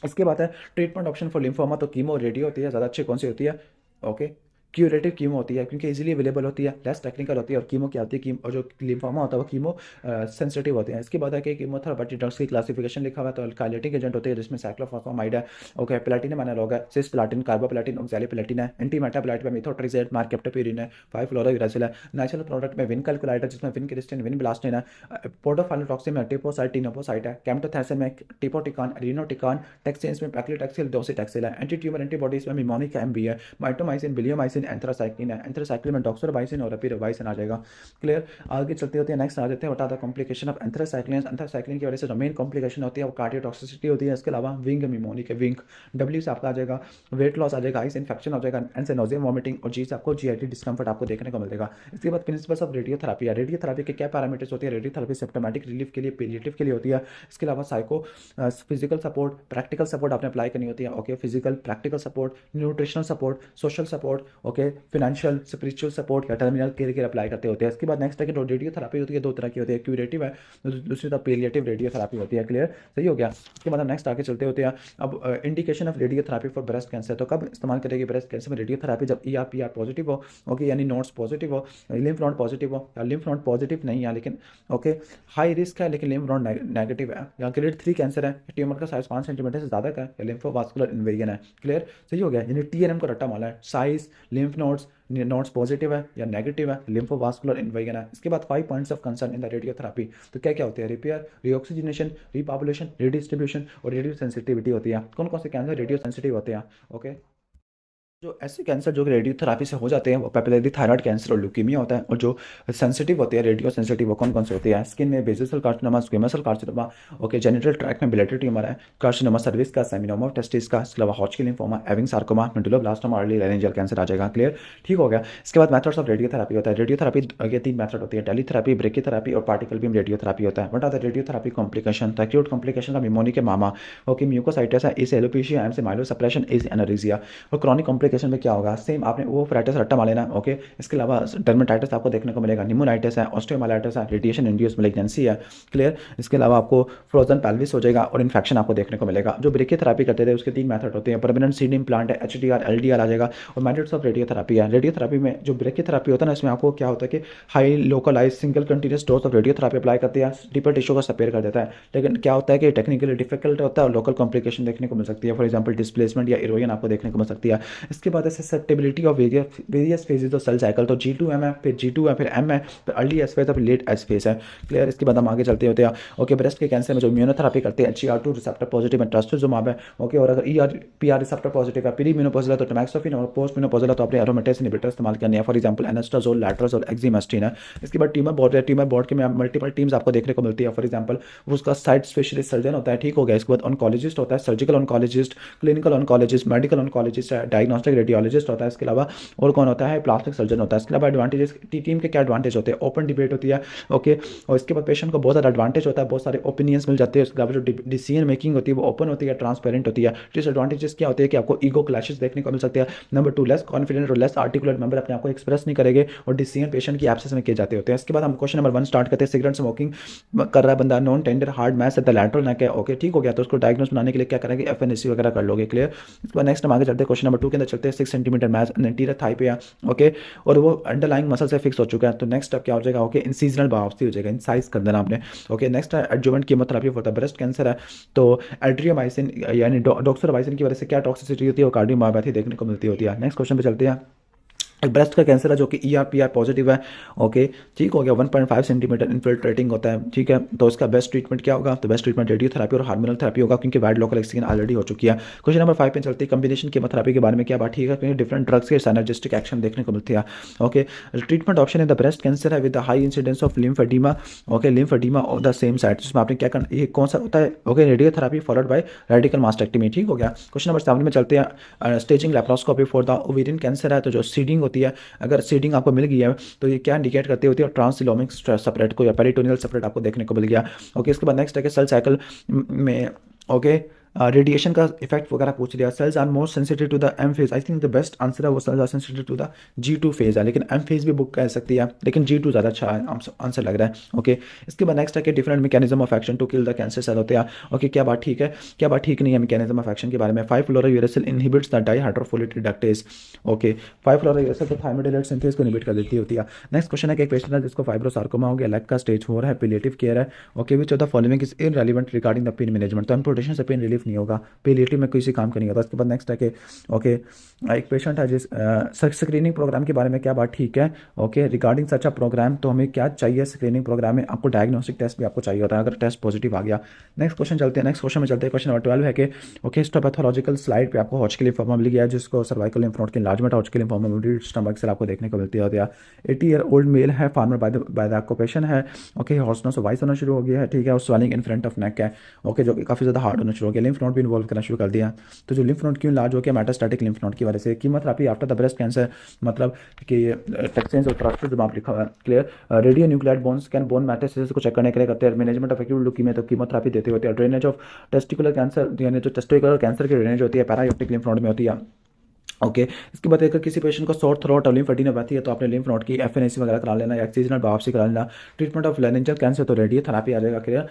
इसके बाद है ट्रीटमेंट ऑप्शन फॉर लिम्फोमा, तो कीमो रेडियो होती है, ज़्यादा अच्छी कौन सी होती है? ओके, क्यूरेटिव कीमो होती है क्योंकि इजीली अवेलेबल होती है, लेस टेक्निकल होती है। और कीमो क्या होती है, और जो लिम्फोमा होता है वो कीमो सेंसिटिव होते हैं। इसके बाद है कि कीमोथेरेपी ड्रग्स की क्लासिफिकेशन लिखा हुआ है, तो अल्काइलेटिक एजेंट होते हैं जिसमें साइक्लोफॉस्फामाइड है। ओके, प्लेटिनम एनालॉग है, सिस्प्लाटिन, कार्बोप्लेटिन, ऑक्सैलिप्लेटिन है। एंटीमेटाबोलाइट में मिथोट्रेक्सेट, मार्केप्टापिरिन है, 5-फ्लोरोयूरेसिल है। नेचुरल प्रोडक्ट में विनकेल्कुलाइट है जिसमें विनक्रिस्टिन, विनब्लास्टिन है। पोर्टोफाइलोटॉक्सिन में टिपोसाइट, टिनोपोसाइट है। कैम्टोथैक्सिन में टिपोटिकान, एरिनोटिकान। टैक्सेंस में पैक्लिटैक्सिल, डोसीटैक्सिल है। एंटी ट्यूमर एंटीबॉडीज में मिमोनिक एमबी है। माइटोमाइसिन, बिलियोमाइसिन, एंथ्रासाइक्लिन है। एंथ्रासाइक्लिन में डॉक्सोरिबोसिन और एपिरोबाइसिन आ जाएगा। क्लियर, आगे चलते होते हैं, नेक्स्ट आ जाते हैं what are the complication of anthracycline. Anthracycline की वजह से जो मेन कॉम्प्लिकेशन होती है वो कार्डियोटॉक्सिसिटी होती है। इसके अलावा विंग मिमोनिक है, विंग। डब्ल्यू से आपका आ जाएगा वेट लॉस आ जाएगा, आइस इन्फेक्शन हो जाएगा, एन से नोजिया, वॉमिटिंग, और जी से आपको जीआईटी डिस्कम्फर्ट आपको देखने को मिलेगा। इसके बाद प्रिंसिपल्स ऑफ रेडियोथेरेपी है। रेडियोथेरेपी के क्या पैरामीटर्स होती है? रेडियोथेरेपी सिम्प्टोमेटिक रिलीफ के लिए, पीलिएटिव के लिए होती है। इसके अलावा psycho physical support, practical support आपने अप्लाई करनी होती है। Okay, physical practical support, nutritional support, social support, okay, financial spiritual support या टर्मिनल केयर अप्लाई करते होते हैं। इसके बाद नेक्स्ट है कि रेडियोथेरेपी होती है, दो तरह की होती है, क्यूरेटिव है, दूसरी तरफ पेलिएटिव रेडियोथेरेपी होती है। क्लियर, सही हो गया। इसके बाद हम नेक्स्ट आगे चलते होते हैं। अब indication of radiotherapy for breast cancer, तो कब इस्तेमाल करेगी ब्रेस्ट कैंसर में रेडियोथेरेपी? जब ER-PR पॉजिटिव हो, ओके, यानी नोड्स पॉजिटिव हो, लिम्फ नोड पॉजिटिव हो, या लिम्फ नोड पॉजिटिव नहीं है लेकिन ओके हाई रिस्क है लेकिन लिम्फ नोड नेगेटिव है, या ग्रेड 3 कैंसर है, ट्यूमर का साइज 5 सेंटीमीटर से ज़्यादा का है, या लिम्फोवास्कुलर इन्वेरियन है। क्लियर, सही हो गया, यानी TNM को रट्टा माला है, साइज, लिम्फ नोड्स पॉजिटिव है या नेगेटिव है, लिम्फोवास्कुलर इन्वेरियन है। इसके बाद 5 points of concern in the radiotherapy, तो क्या क्या होते हैं? रिपेयर, रीऑक्सीजनेशन, रीपॉपुलेशन, रेडिस्ट्रीब्यूशन और रेडियो सेंसिटिविटी होती है। कौन कौन से कैंसर रेडियो सेंसिटिव होते हैं? ओके, जो ऐसे कैंसर जो रेडियोथेरेपी से हो जाते हैं वो पेपिलरी थायराइड कैंसर और ल्यूकीमिया होता है। और जो सेंसिटिव होते हैं रेडियो सेंसिटिव, वो कौन कौन से होते हैं? स्किन में basal cell carcinoma, squamous cell carcinoma, okay, genital tract में बिलेटरी ट्यूमर है, कार्सिनोमा सर्विक्स का, सेमिनोमा ऑफ टेस्टिस का, इसके अलावा Hodgkin lymphoma, Ewing sarcoma, medulloblastoma, early laryngeal cancer आ जाएगा। क्लियर, ठीक हो गया। इसके बाद मेथड्स ऑफ रेडियोथेरेपी होता है। रेडियोथेरेपी के 3 मेथड होती है, टेलीथेरेपी, ब्रेकीथेरेपी और पार्टिकल बीम रेडियोथेरेपी होता है। What are the radiotherapy complication? The acute complication का मिमोनिक है मामा, ओके, म्यूकोसाइटिस है, एस एलोपेशिया, एम से माइलोसप्रेशन, एस एनरेजिया। और क्रॉनिक कॉम्प्लिकेशन में क्या होगा? सेम आपने वो फ्राइटिस रट्टा मार लेना। ओके, इसके अलावा डर्मेटाइटिस आपको देखने को मिलेगा, निमोनाइटिस है, ऑस्टियोमाइलाइटिस है, रेडिएशन इंड्यूस मैलिग्नेंसी है। क्लियर, इसके अलावा आपको फ्रोजन पेल्विस हो जाएगा और इन्फेक्शन आपको देखने को मिलेगा। जो ब्रेकीथेरेपी करते थे उसके 3 मेथड होते हैं, परमानेंट सीड इम्प्लांट है, HDR, LDR आ जाएगा, और मेथड्स ऑफ रेडियोथेरेपी है। रेडियोथेरेपी में जो ब्रेकीथेरेपी होता है ना, इसमें आपको क्या होता है कि high localise single continuous dose of radiotherapy apply करते हैं, डीपर टिश्यू को सपेयर कर देता है। लेकिन क्या होता है कि टेक्निकली डिफिकल्ट होता है और लोकल कॉम्प्लिकेशन देखने को मिल सकती है, फॉर एग्जाम्पल डिस्प्लेसमेंट या इरोजन आपको देखने को मिल सकती है। इसके बाद susceptibility of various phases of cell cycle, तो G2M है, फिर G2 है, फिर M है, फिर अर्ली एस फेज है, फिर लेट एस फेज है। क्लियर, इसके बाद हम आगे चलते होते हैं। ओके, ब्रेस्ट के कैंसर में जो इम्यूनोथेरेपी करते हैं, HER2 रिसेप्टर पॉजिटिव है, ट्रस्टोजुमाब है, ओके, और अगर ER-PR रिसेप्टर पॉजिटिव है, प्री मेनोपॉजल है तो टैमैक्सोफिन, और पोस्ट मेनोपॉजल है तो अपने एरोमेटेस इनहिबिटर इस्तेमाल करने हैं, फॉर एग्जांपल एनास्ट्राजोल, लेट्राजोल, एक्जिमेस्टिन है। इसके बाद ट्यूमर बोर्ड है, ट्यूमर बोर्ड के में मल्टीपल टीम्स आपको देखने को मिलती है, फॉर एग्जांपल उसका साइट स्पेशलिस्ट सर्जन होता है, ठीक हो गया। इसके बाद ऑन्कोलॉजिस्ट होता है, surgical oncologist, clinical oncologist, medical oncologist है, डायग्नोस्टिक रेडियोलॉजिस्ट होता है। इसके अलावा और कौन होता है? प्लास्टिक सर्जन होता है। इसके अलावा एडवांटेजेस टीम के क्या एडवांटेज होते हैं? ओपन डिबेट होती है, ओके, और इसके बाद पेशेंट को बहुत ज़्यादा एडवांटेज होता है, बहुत सारे ओपिनियंस मिल जाते हैं। इसके अलावा जो डिसीजन मेकिंग होती है वो ओपन होती है, ट्रांसपेरेंट होती है। डिसएडवांटेजेस क्या होते हैं कि आपको ईगो क्लैशेस देखने को मिल सकते हैं। नंबर 2, लेस कॉन्फिडेंट और लेस आर्टिकुलेट मेंबर अपने आप को एक्सप्रेस नहीं करेंगे, और डिसीजन पेशेंट की एब्सेंस में किए जाते होते हैं। इसके बाद हम क्वेश्चन नंबर 1 स्टार्ट करते हैं। सिगरेट स्मोकिंग कर रहा है बंदा, non tender hard mass at the lateral neck है, ओके, ठीक हो गया। तो उसको डायग्नोस बनाने के लिए क्या करेंगे? FNAC वगैरह कर लोगे। क्लियर, इसके बाद नेक्स्ट हम आगे चलते हैं, क्वेश्चन नंबर 2 के अंदर चलते हैं। 6 सेंटीमीटर मैस एंटीरियर थाई पे है, ओके, और वो अंडरलाइंग मसल से फिक्स हो चुका है। तो नेक्स्ट स्टेप क्या हो जाएगा? ओके, इंसिजनल बायोप्सी हो जाएगा, इंसाइज कर देना आपने। ओके, नेक्स्ट है adjuvant chemotherapy for the breast cancer है, तो एट्रियोमाइसिन यानी डॉक्सोरिबोसिन की वजह से क्या टॉक्सिसिटी होती है और कार्डियोमायोपैथी देखने को मिलती होती है। नेक्स्ट क्वेश्चन पे चलते हैं। एक ब्रेस्ट का कैंसर है जो कि ER PR पॉजिटिव है। ओके, ठीक हो गया। 1.5 सेंटीमीटर इन्फिल्ट्रेटिंग होता है, ठीक है। तो इसका बेस्ट ट्रीटमेंट क्या होगा? तो बेस्ट ट्रीटमेंट रेडियोथेरेपी और हार्मोनल थेरेपी होगा, क्योंकि वाइड लोकल एक्सचेंज ऑलरेडी हो चुकी है। क्वेश्चन नंबर 5 पे चलती है, कम्बिनेशन कीमोथेरेपी के बारे में क्या बात? ठीक है, क्योंकि डिफरेंट ड्रग्स के साइनर्जिस्टिक एक्शन देखने को मिलती है। Okay, treatment option in the breast cancer है with the high incidence of lymphoedema. Okay, lymphoedema of the same side, जिसमें आपने क्या करना, ये कौन सा होता है? Okay, radiotherapy followed by radical mastectomy, ठीक हो गया। क्वेश्चन नंबर 7 में चलते हैं, staging laparoscopy for the ovarian cancer है। तो जो सीडिंग होती है, अगर सीडिंग आपको मिल गई है तो ये क्या इंडिकेट करती होती है? ट्रांसलोमिक सेपरेट को या पेरिटोनियल सेपरेट आपको देखने को मिल गया। ओके, इसके बाद नेक्स्ट है कि सेल साइकिल में ओके रेडिएशन का इफेक्ट वगैरह पूछ लिया। Cells are more sensitive to the M phase. I think the best answer है वो cells are sensitive to the G2 phase है, लेकिन एम फेज भी बुक कह सकती है, लेकिन G2 ज़्यादा अच्छा आंसर लग रहा है। ओके, इसके बाद नेक्स्ट है कि different mechanism of action to kill the cancer cell होते हैं। ओके, क्या बात ठीक है, क्या बात ठीक नहीं है मैकेनिज्म ऑफ एक्शन के बारे में? 5-फ्लोरोयूरेसिल इनहिबिट्स द डाइहाइड्रोफोलेट रिडक्टेज। ओके, 5-फ्लोरोयूरेसिल तो थायमिडिलेट सिंथेज को इनहिबिट कर देती होती है। नेक्स्ट क्वेश्चन है कि एक पेशेंट है जिसको फाइब्रोसार्कोमा हो गया, लेग का स्टेज 4 है, पिलिएटिव केयर है। Okay, which of the following is irrelevant regarding the pain management? तो एम्पुटेशन से पेन रिलीफ नहीं होगा, में किसी काम का नहीं होता। उसके बाद नेक्स्ट है कि ओके, एक पेशेंट है जिस स्क्रीनिंग प्रोग्राम के बारे में क्या बात ठीक है? ओके, रिगार्डिंग सच अ प्रोग्राम, तो हमें क्या चाहिए स्क्रीनिंग प्रोग्राम में? आपको डायग्नोस्टिक टेस्ट भी आपको चाहिए होता है अगर टेस्ट पॉजिटिव आ गया। नेक्स्ट क्वेश्चन चलते हैं, नेक्स्ट क्वेश्चन में चलते हैं। क्वेश्चन नंबर 12 है कि ओके, हिस्टोपैथोलॉजिकल स्लाइड पे आपको हॉजकिन लिम्फोमा मिल गया है, जिसको सर्वाइकल लिम्फ नोड की एनलार्जमेंट हॉजकिन लिम्फोमा स्टमक से आपको देखने को मिलती है। 80-year-old मेल है, फार्मर बाय द ऑक्यूपेशन है। ओके, हॉर्सनेस वाइस होना शुरू हो गया है, ठीक है, और swelling in front of neck है। ओके, जो कि काफ़ी ज़्यादा हार्ड होना शुरू हो गया, लिम्फ नोड भी इन्वॉल्व करना शुरू कर दिया। तो जो लिम्फ नोड क्यों लार्ज हो गया? मेटास्टैटिक लिम्फ नोड की वजह से। Chemotherapy after the breast cancer, मतलब कि टेक्सेंस और ट्रस्ट जब आप लिखा हुआ है, clear. Radio nuclide bone scan bone metastasis को चेक करने के लिए करते हैं। मैनेजमेंट ऑफ एक्यूट ल्यूकीमिया, तो कीमोथेरेपी देते होते हैं। ड्रेनेज ऑफ टेस्टिकुलर कैंसर, यानी जो टेस्टिकुलर कैंसर की ड्रेनेज होती है पैरायोप्टिक लिम्फ नोड में होती है। ओके, इसके बाद अगर किसी पेशेंट को शॉर्ट थ्रोट और लिम्फेडिनोपैथी है तो आपने लिम्फ नोड की FNAC वगैरह करा लेना या एक्सीजनल बायोप्सी करा लेना। ट्रीटमेंट ऑफ लेरेंजियल कैंसर, तो रेडियोथेरेपी आ जाएगा, क्लियर,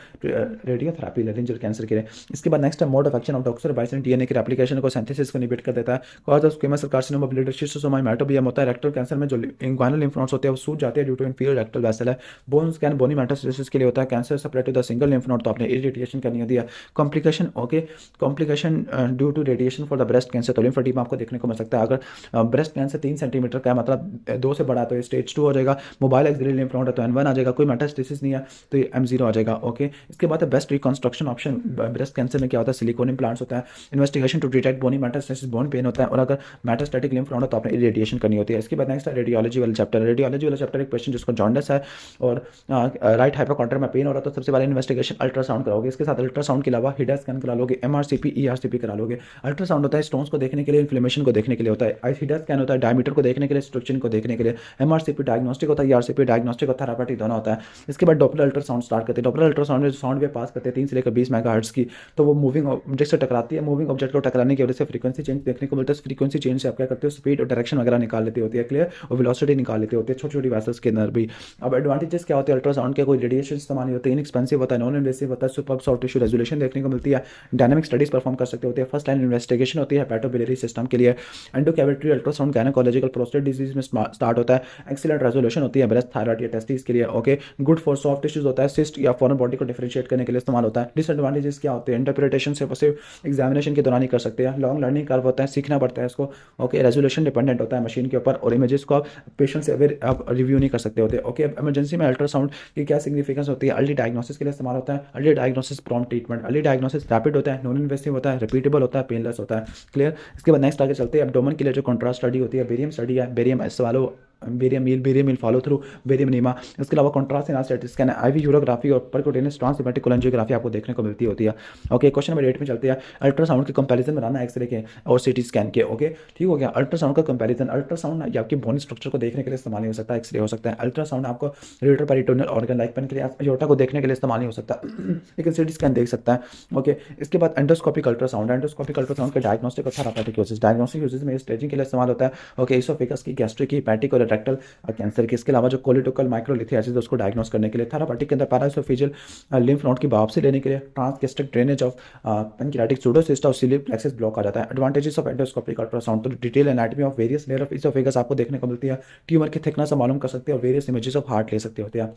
रेडियोथेरेपी लेरेंजियल कैंसर के लिए। इसके बाद नेक्स्ट है mode of action of doxorubicin DNA के एप्लीकेशन को सिंथेसिस को इनहिबिट कर देता है। Cause of squamous cell carcinoma of bladder, Schistosoma haematobium होता है। रेक्टल कैंसर में जो इंग्वाइनल लिम्फ नोड्स होते हैं वो सूज जाते हैं due to inferior rectal vessel है। बोन स्कैन बोनी मेटास्टेसिस के लिए होता है। Cancer separate to the single lymph node, तो आपने इरिटेशन करनी होती है। Complication, okay, complication due to radiation for the breast cancer, तो लिम्फेडिमा आपको देखने को मिल सकता है। अगर ब्रेस्ट कैंसर 3 सेंटीमीटर का, मतलब 2 से बड़ा, तो ये स्टेज 2 हो जाएगा। मोबाइल एक्सिलरी लिम्फ नोड है तो N1 आ जाएगा। कोई मेटास्टेसिस नहीं है तो ये M0 आ जाएगा। ओके, इसके बाद best reconstruction option breast cancer में क्या होता है? सिलिकॉन इम्प्लांट्स होता है। Investigation to detect bony metastasis, bone pain होता है। और अगर मेटास्टैटिक लिम्फ नोड है तो आपने रेडिएशन करनी होती है। इसके बाद नेक्स्ट है रेडियोलॉजी वाला चैप्टर। रेडियोलॉजी वाला चैप्टर एक पेशेंट जिसको जॉन्डिस है और राइट हाइपोकॉन्ड्रिया में पेन हो रहा है, तो सबसे पहले इन्वेस्टिगेशन अल्ट्रासाउंड कराओगे। इसके साथ अल्ट्रासाउंड के अलावा हिडा स्कैन करा लोगे, MRCP ERCP करा लोगे। अल्ट्रासाउंड होता है स्टोन्स को देखने के लिए, इन्फ्लेमेशन को देखने के लिए होता है। हिडा स्कैन होता है डायमीटर को देखने के लिए, स्ट्रक्चर को देखने के लिए। MRCP डायग्नोस्टिक होता है, ERCP डायग्नोस्टिक और थेरापेटिक दोनों होता है। इसके बाद डॉपलर अल्ट्रासाउंड स्टार्ट करते हैं। डॉपलर अल्ट्रासाउंड में साउंड वेव पास करते हैं 3 से लेकर 20 मेगाहर्ट्ज की, तो वो मूविंग ऑब्जेक्ट से टकराती है। मूविंग ऑब्जेक्ट को टकराने की वजह से फ्रीक्वेंसी चेंज देखने को मिलता है। फ्रीक्वेंसी चेंज से आप क्या करते हो? स्पीड और डायरेक्शन वगैरह निकाल लेते होती है, क्लियर, और वेलोसिटी निकाल लेते होते हैं छोटी छोटी वेसल्स के अंदर भी। अब एडवांटेजेस क्या होते हैं अल्ट्रासाउंड के? कोई रेडिएशन इस्तेमाल नहीं होते, इनएक्सपेंसिव होता है, नॉन इन्वेसिव होता है, सुपर सॉफ्ट टिश्यू रेजोल्यूशन देखने को मिलती है। डायनामिक स्टडीज परफॉर्म कर सकते होते हैं। फर्स्ट लाइन इन्वेस्टिगेशन होती है हेपेटोबिलियरी सिस्टम के लिए। एंडोकैविटरी अल्ट्रासाउंड गायनेकोलॉजिकल प्रोस्टेट डिजीज में स्टार्ट होता है। एक्सीलेंट रेजोल्यूशन होती है ब्रेस्ट, थायराइड या टेस्टिस के लिए। Okay, good for soft tissues होता है। सिस्ट या फॉरेन बॉडी को डिफरेंशिएट करने के लिए इस्तेमाल होता है। डिसएडवांटेजेस क्या होते हैं? इंटरप्रिटेशन से सिर्फ एग्जामिनेशन के दौरान ही कर सकते हैं। लॉन्ग लर्निंग कर्व होता है, सीखना पड़ता है इसको। ओके, रेजोल्यूशन डिपेंडेंट होता है मशीन के ऊपर, और इमेजेस को आप पेशेंट से अवेयर आप रिव्यू नहीं कर सकते होते। ओके, इमरजेंसी में अल्ट्रासाउंड की क्या सिग्निफिकेंस होती है? अर्ली डायग्नोसिस के लिए इस्तेमाल होता है। Early diagnosis, prompt treatment. Early diagnosis rapid होता है, नॉन इन्वेसिव होता है, रिपीटेबल होता है, पेनलेस होता है, क्लियर। इसके बाद नेक्स्ट आगे चलते हैं। एब्डोमेन के लिए जो कॉन्ट्रास्ट स्टडी होती है बेरियम स्टडी है, barium swallow, barium follow through, barium enema. इसके अलावा contrast analysis scan, IV urography और परक्यूटेनियस ट्रांसहेपेटिक कोलंजियोग्राफी आपको देखने को मिलती होती है। ओके, क्वेश्चन नंबर 8 में चलते हैं। अल्ट्रासाउंड के कंपैरिजन बनाना एक्सरे के और सीटी स्कैन के। ओके, ठीक हो गया। अल्ट्रासाउंड का कंपैरिजन, अल्ट्रासाउंड आपकी बोन स्ट्रक्चर को देखने के लिए इस्तेमाल नहीं हो सकता, एक्सरे हो सकता है। अल्ट्रासाउंड आपको retroperitoneal organ like pain के लिए, एयोर्टा को देखने के लिए इस्तेमाल नहीं हो सकता, लेकिन सीटी स्कैन देख सकता है। ओके, इसके बाद एंडोस्कोपिक अल्ट्रासाउंड। एंडोस्कोपिक अल्ट्रासाउंड के डायग्नोस्टिक और थेरापेटिक यूजेस। डायग्नोस्टिक यूजेस में स्टेजिंग के लिए इस्तेमाल होता है। ओके, इसोफेगस की, गैस्ट्रिक की, हेपेटिक और रेक्टल कैंसर के। इसके अलावा जो कोलिटोकल माइक्रोलिथियासिस उसको डायग्नोस करने के लिए। थेरापेटिक के अंदर पैराइसोफेजियल लिम्फ नोड की बायोप्सी लेने के लिए। ट्रांसगैस्ट्रिक ड्रेनेज ऑफ पैनक्रियाटिक सूडोसिस्ट और सिलिप प्लेक्सस ब्लॉक आ जाता है। एडवांटेजेस ऑफ एंडोस्कोपिक अल्ट्रासाउंड, तो detail anatomy of various layer of oesophagus आपको देखने को मिलती है। ट्यूमर की थिकनेस मालूम कर सकते हैं और वेरियस इमेजेस ऑफ हार्ट ले सकते होते हैं।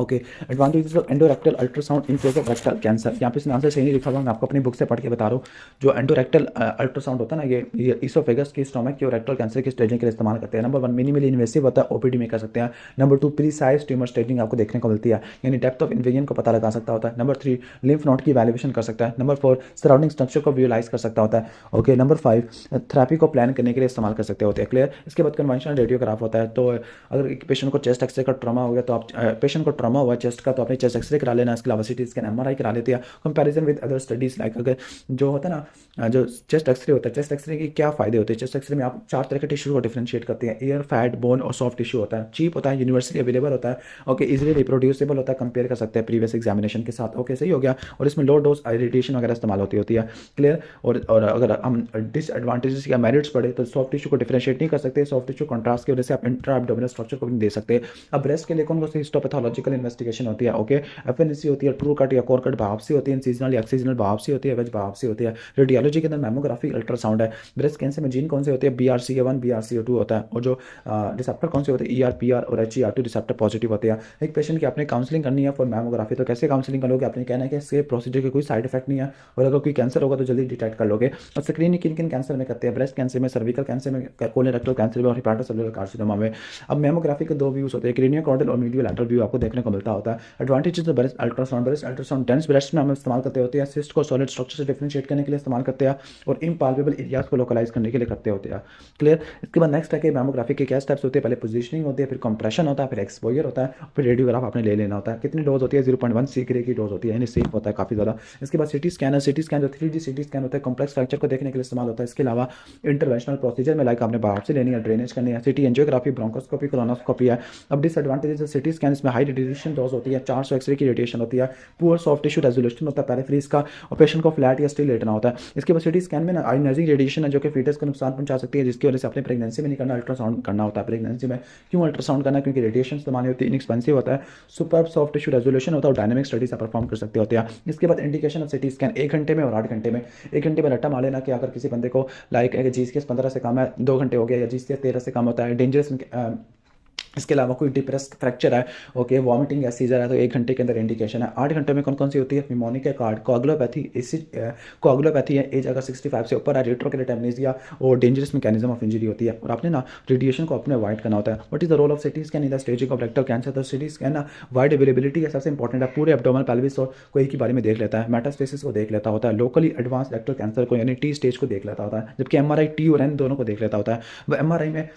Okay, advantages of endorectal ultrasound in case of rectal cancer. यहाँ पे इसने आंसर सही नहीं लिखा हुआ, मैं आपको अपनी बुक से पढ़ के बता रहा हूँ। जो एंडोरेक्टल अल्ट्रासाउंड होता है ना, ये इसोफेगस की, स्टोमक की और रेक्टल कैंसर की स्टेजिंग के लिए इस्तेमाल करते हैं। नंबर 1 मिनिमली इन्वेसिव होता है, ओपीडी में कर सकते हैं। नंबर 2 प्रीसाइज ट्यूमर स्टेजिंग आपको देखने को मिलती है, यानी डेप्थ ऑफ इन्वेजन को पता लगा सकता होता है। नंबर 3 लिम्फ नोड की वैल्यूएशन कर सकता है। नंबर 4 सराउंडिंग स्ट्रक्चर को विजुअलाइज कर सकता होता है। ओके, नंबर 5 थेरेपी को प्लान करने के लिए इस्तेमाल कर सकते होते हैं। क्लियर। इसके बाद कन्वेंशनल रेडियोग्राफ होता है। तो अगर एक पेशेंट को चेस्ट एक्सरे का ट्रॉमा हो गया तो आप पेशेंट को ट्रॉमा हुआ चेस्ट का, तो आपने चेस्ट एक्सरे करा लेना। इसके अलावा सीटी स्कैन एमआरआई करा लेते हैं। Comparison with other studies like, अगर जो होता है ना, जो चेस्ट एक्सरे होता है, चेस्ट एक्सरे के क्या फायदे होते हैं? चेस्ट एक्सरे में आप 4 तरह के टिश्यू को डिफरेंशिएट करते हैं। एयर, फैट, बोन और सॉफ्ट टिश्यू होता है। चीप होता है, यूनिवर्सली अवेलेबल होता है। ओके, इजीली रिप्रोड्यूसेबल होता है, कंपेयर कर सकते हैं प्रीवियस एग्जामिनेशन के साथ। ओके, सही हो गया। और इसमें लो डोज रेडिएशन वगैरह इस्तेमाल होती है। क्लियर। और अगर हम डिसएडवांटेजेस या मेरिट्स पढ़े तो सॉफ्ट टिश्यू को डिफरेंशिएट नहीं कर सकते। सॉफ्ट टिश्यू कॉन्ट्रास्ट की वजह से आप इंट्रा एब्डोमिनल स्ट्रक्चर को भी नहीं दे सकते। अब ब्रेस्ट के लिए कौन सी हिस्टोपैथोलॉजिकल इन्वेस्टिगेशन होती है? ओके, एफएनसी होती है, ट्रू कट या कोर कट बायोप्सी होती है, सीजनल या एक्सीजनल बायोप्सी होती है, वेज बायोप्सी होती है। रेडियोलॉजी के अंदर मैमोग्राफी, अल्ट्रासाउंड है। ब्रेस्ट कैंसर में जीन कौन से होते हैं? BRCA1 BRCA2 होता है। और जो रिसेप्टर कौन से होते हैं? ERPR और HER2 रिसेप्टर पॉजिटिव होते हैं। एक पेशेंट की आपने काउंसलिंग करनी है फॉर मैमोग्राफी, तो कैसे काउंसलिंग करोगे? आपने कहना है कि इसके प्रोसीजर के कोई साइड इफेक्ट नहीं है, और अगर कोई कैंसर होगा तो जल्दी डिटेक्ट कर लोगे। और स्क्रीनिंग किन किन कैंसर में करते हैं? ब्रेस्ट कैंसर में, सर्विकल कैंसर में, कोलोरेक्टल कैंसर में और हिपाटोसेलुलर कार्सिनोमा में। अब मैमोग्राफी के 2 व्यूज होते हैं, क्रेनियोकॉर्डियल और मीडियो लैटरल व्यू आपको देखने को मिलता होता है। Advantages of breast ultrasound, breast ultrasound dense breast में हम इस्तेमाल करते होते हैं, सिस्ट को सॉलिड स्ट्रक्चर से डिफरेंशिएट करने के लिए इस्तेमाल करते हैं, और इम्पाल्पेबल एरियाज को लोकलाइज करने के लिए करते होते हैं। क्लियर। इसके बाद नेक्स्ट है कि मैमोग्राफी के क्या स्टेप्स होते हैं? पहले पोजीशनिंग होती है, फिर कंप्रेशन होता है, फिर एक्सपोजर होता है, फिर रेडियोग्राफ आपने ले लेना होता है। कितनी डोज होती है? 0.1 सीग्रे की डोज होती है, यानी सेफ होता है काफ़ी ज़्यादा। इसके बाद सिटी स्कैन है। सिटी स्कैन जो 3D सिटी स्कैन होता है, कॉम्प्लेक्स फ्रैक्चर को देखने के लिए इस्तेमाल होता है। इसके अलावा इंटरवेंशनल प्रोसीजर में लाइक आपने बायोप्सी लेनी है, ड्रेनेज करनी है, सिटी एंजियोग्राफी, ब्रोंकोस्कोपी, कोलोनोस्कोपी है। अब डिसएडवांटेजेस है सिटी स्कैन, इसमें हाई रेडिएशन डोज होती है, 400 एक्सरे की रेडिएशन होती है, पुअर सॉफ्ट टिश्यू रेजोल्यूशन होता है पेरिफेरीज का, और पेशेंट को फ्लैट या स्टिल लेटना होता है। इसके बाद सिटी स्कैन में ना आयोनाइजिंग रेडिएशन है जो कि फीटस को नुकसान पहुंचा सकती है, जिसकी वजह से अपने प्रेगनेंसी में नहीं करना, अल्ट्रासाउंड करना होता है प्रेगनेंसी में। क्यों अल्ट्रासाउंड करना? क्योंकि रेडिएशन इस्तेमाल होती है, इनएक्सपेंसिव होता है, सुपर सॉफ्ट टिश्यू रेजोल्यूशन होता है, और डायनामिक स्टडीज आप परफॉर्म कर सकते होते हैं। इसके बाद इंडिकेशन ऑफ सिटी स्कैन 1 घंटे में और 8 घंटे में। 1 घंटे में रट्टा मार लेना कि अगर किसी बंदे को लाइक GCS 15 से कम है, 2 घंटे हो गया, या GCS 13 से कम होता है, डेंजरस। इसके अलावा कोई डिप्रेस फ्रैक्चर है, ओके, वॉमिटिंग या सीजर है, तो 1 घंटे के अंदर इंडिकेशन है। 8 घंटे में कौन कौन सी होती है? निमोनिक है, कार्ड, कोगुलोपैथी, कोगुलोपैथी है, एज अगर 65 से ऊपर है, रेट्रोकेलेट एमनेसिया और डेंजरस मैकेनिज्म ऑफ इंजरी होती है। और आपने ना रेडिएशन को अपने अवॉइड करना होता है। What is the role of CT scan in the staging of rectal cancer? तो सिटी स्कैन ना वाइड अवेलेबिलिटी है, सबसे इंपॉर्टेंट है, पूरे एब्डोमिनल पेल्विस और कोई के बारे में देख लेता है, मेटास्टेसिस को देख लेता होता है, लोकली एडवांस रेक्टल कैंसर को यानी T स्टेज को देख लेता होता है, जबकि MRI T और N दोनों को देख लेता होता है। वह MRI में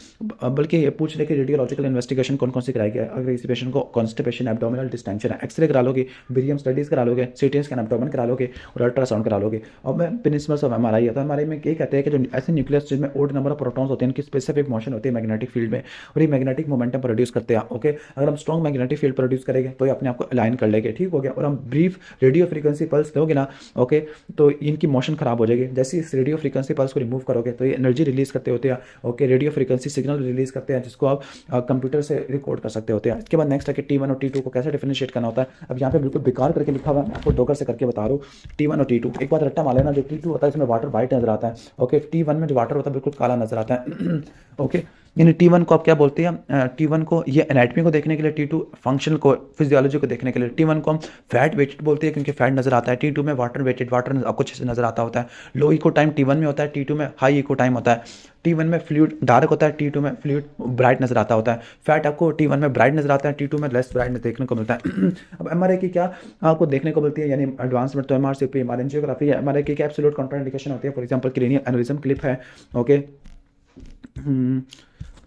बल्कि ये पूछ ले कि रेडियोलॉजिकल इन्वेस्टिगेशन कौन कौन सी कराई गया है। अगर किसी पेशेंट को कॉन्स्टिपेशन, एब्डोमिनल डिस्टेंशन है, एक्सरे करा लोगे, बेरियम स्टडीज करा लोगे, सीटी स्कैन एब्डोमेन करा लोगे, और अल्ट्रासाउंड करा लोगे। और मैं प्रिंसिपल्स ऑफ MRI है, तो MRI में ये कहते हैं कि जो ऐसे न्यूक्लियस जिसमें ओड नंबर ऑफ प्रोटॉन्स होते हैं, इनकी स्पेसिफिक मोशन होती है मैग्नेटिक फील्ड में, और ये मैग्नेटिक मोमेंटम प्रोड्यूस करते हैं। ओके, अगर हम स्ट्रॉन्ग मैग्नेटिक फील्ड प्रोड्यूस करेंगे तो ये अपने आप को अलाइन कर लेंगे, ठीक हो गया। और हम ब्रीफ रेडियो फ्रीक्वेंसी पल्स दोगे ना, ओके, तो इनकी मोशन खराब हो जाएगी। जैसे इस रेडियो फ्रीक्वेंसी पल्स को रिमूव करोगे तो ये एनर्जी रिलीज करते होते हैं, okay, radio frequency signal release करते हैं, जिसको आप कंप्यूटर से रिकॉर्ड कर सकते होते हैं। इसके बाद नेक्स्ट है कि T1 और T2 को कैसे डिफरेंशिएट करना होता है। अब यहाँ पे बिल्कुल बेकार करके लिखा हुआ है, मैं आपको डोकर से करके बता रहा हूँ। T1 और T2 एक बात रट्टा मार लेना, जो T2 होता है इसमें वाटर वाइट नजर आता है, ओके, T1 में जो वाटर होता है बिल्कुल काला नजर आता है, ओके। यानी T1 को आप क्या बोलते हैं? T1 को ये एनाटमी को देखने के लिए, T2 फंक्शनल को, फिजियोलॉजी को देखने के लिए। T1 को हम फैट वेटेड बोलते हैं क्योंकि फैट नजर आता है। T2 में वाटर वेटेड, वाटर आपको अच्छे से नजर आता होता है। लो इको टाइम T1 में होता है, T2 में हाई इको टाइम होता है। T1 में फ्लूइड डार्क होता है, T2 में फ्लूइड ब्राइट नजर आता होता है। फैट आपको T1 में ब्राइट नजर आता है, T2 में लेस ब्राइट देखने को मिलता है। अब MRI की क्या आपको देखने को मिलती है, यानी एडवांसमेंट तो MRCP, एंजियोग्राफी है। MRI की क्या एब्सोल्यूट कॉन्ट्राइंडिकेशन होती है? For example cranial aneurysm clip है, ओके,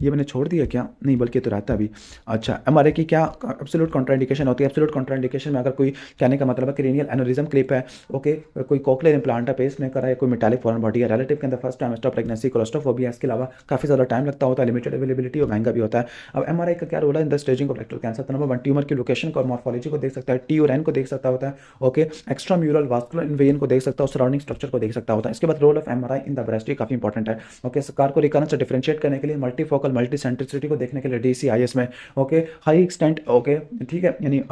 ये मैंने छोड़ दिया क्या? नहीं, बल्कि तो रहता भी। अच्छा, MRI की क्या एब्सोल्यूट कॉन्ट्राइंडिकेशन होती है? एब्सोल्यूट कॉन्ट्राइंडिकेशन में अगर कोई, कहने का मतलब है क्रेनियल एनेरिज्म क्लिप है, ओके, कोई कोक्लियर इंप्लांट है, पेस मेकर है, कोई मेटालिक फॉरेन बॉडी है, रिलेटिव के अंदर फर्स्ट ट्राइमेस्टर प्रेगनेंसी, कोलोस्ट्रोफोबिया, इसके अलावा काफ़ी ज़्यादा टाइम लगता होता है, लिमिटेड अवेलेबिलिटी और महंगा भी होता है। अब MRI का क्या रोल है in the staging of rectal cancer? तो नंबर 1 ट्यूमर की लोकेशन को और मॉर्फोलॉजी को देख सकता है, T और N को देख सकता होता है, okay, extra mural vascular invasion को देख सकता है, और सराउंडिंग स्ट्रक्चर को देख सकता होता है। इसके बाद role of MRI in the breast काफ़ी इंपॉर्टेंट है, ओके, स्कार को रिकरेंस से डिफरेंशिएट करने के लिए, मल्टीफोकल एग्जांपल मल्टी सेंट्रिसिटी को देखने के लिए DCIS में, ओके, हाई एक्सटेंट, ओके, ठीक है, यानी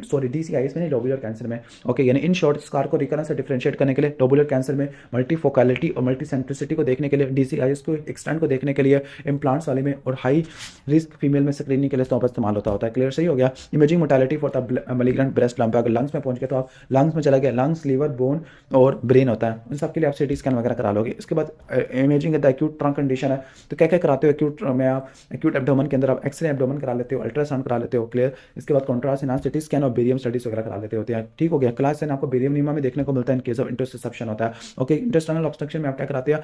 सॉरी DCIS में नहीं, लोबुलर कैंसर में, ओके, यानी इन शॉर्ट स्कार को रिकरेंस से डिफरेंशिएट करने के लिए, लोबुलर कैंसर में मल्टी फोकलिटी और मल्टी सेंट्रिसिटी को देखने के लिए, DCIS को एक्सटेंट को देखने के लिए, इम्प्लांट्स वाले में, और हाई रिस्क फीमेल में स्क्रीनिंग के लिए इस्तेमाल होता है। क्लियर, सही हो गया। Imaging mortality for the malignant breast lump, अगर लंग्स में पहुंच गए तो आप लंग्स में चला गया, लंग्स, लीवर, बोन और ब्रेन होता है, उन सब के लिए आप CT स्कैन वगैरह करा लोगे। इसके बाद imaging the acute trunk condition है, तो क्या क्या कराते हो एक्यूट में आप, एक्यूट एब्डोमेन के अंदर आप एक्सरे एब्डोमेन करा लेते हो, अल्ट्रासाउंड करा लेते हो। क्लियर, इसके बाद कॉन्ट्रास्ट एनहांस CT स्कैन और बेरियम स्टडीज वगैरह करा लेते होते हैं। ठीक हो गया। क्लास 10 आपको बेरियम नीमा में देखने को मिलता है इन केस ऑफ इंटरसेप्शन होता है। ओके, इंटेस्टाइनल ऑब्स्ट्रक्शन में आप क्या कराते हैं,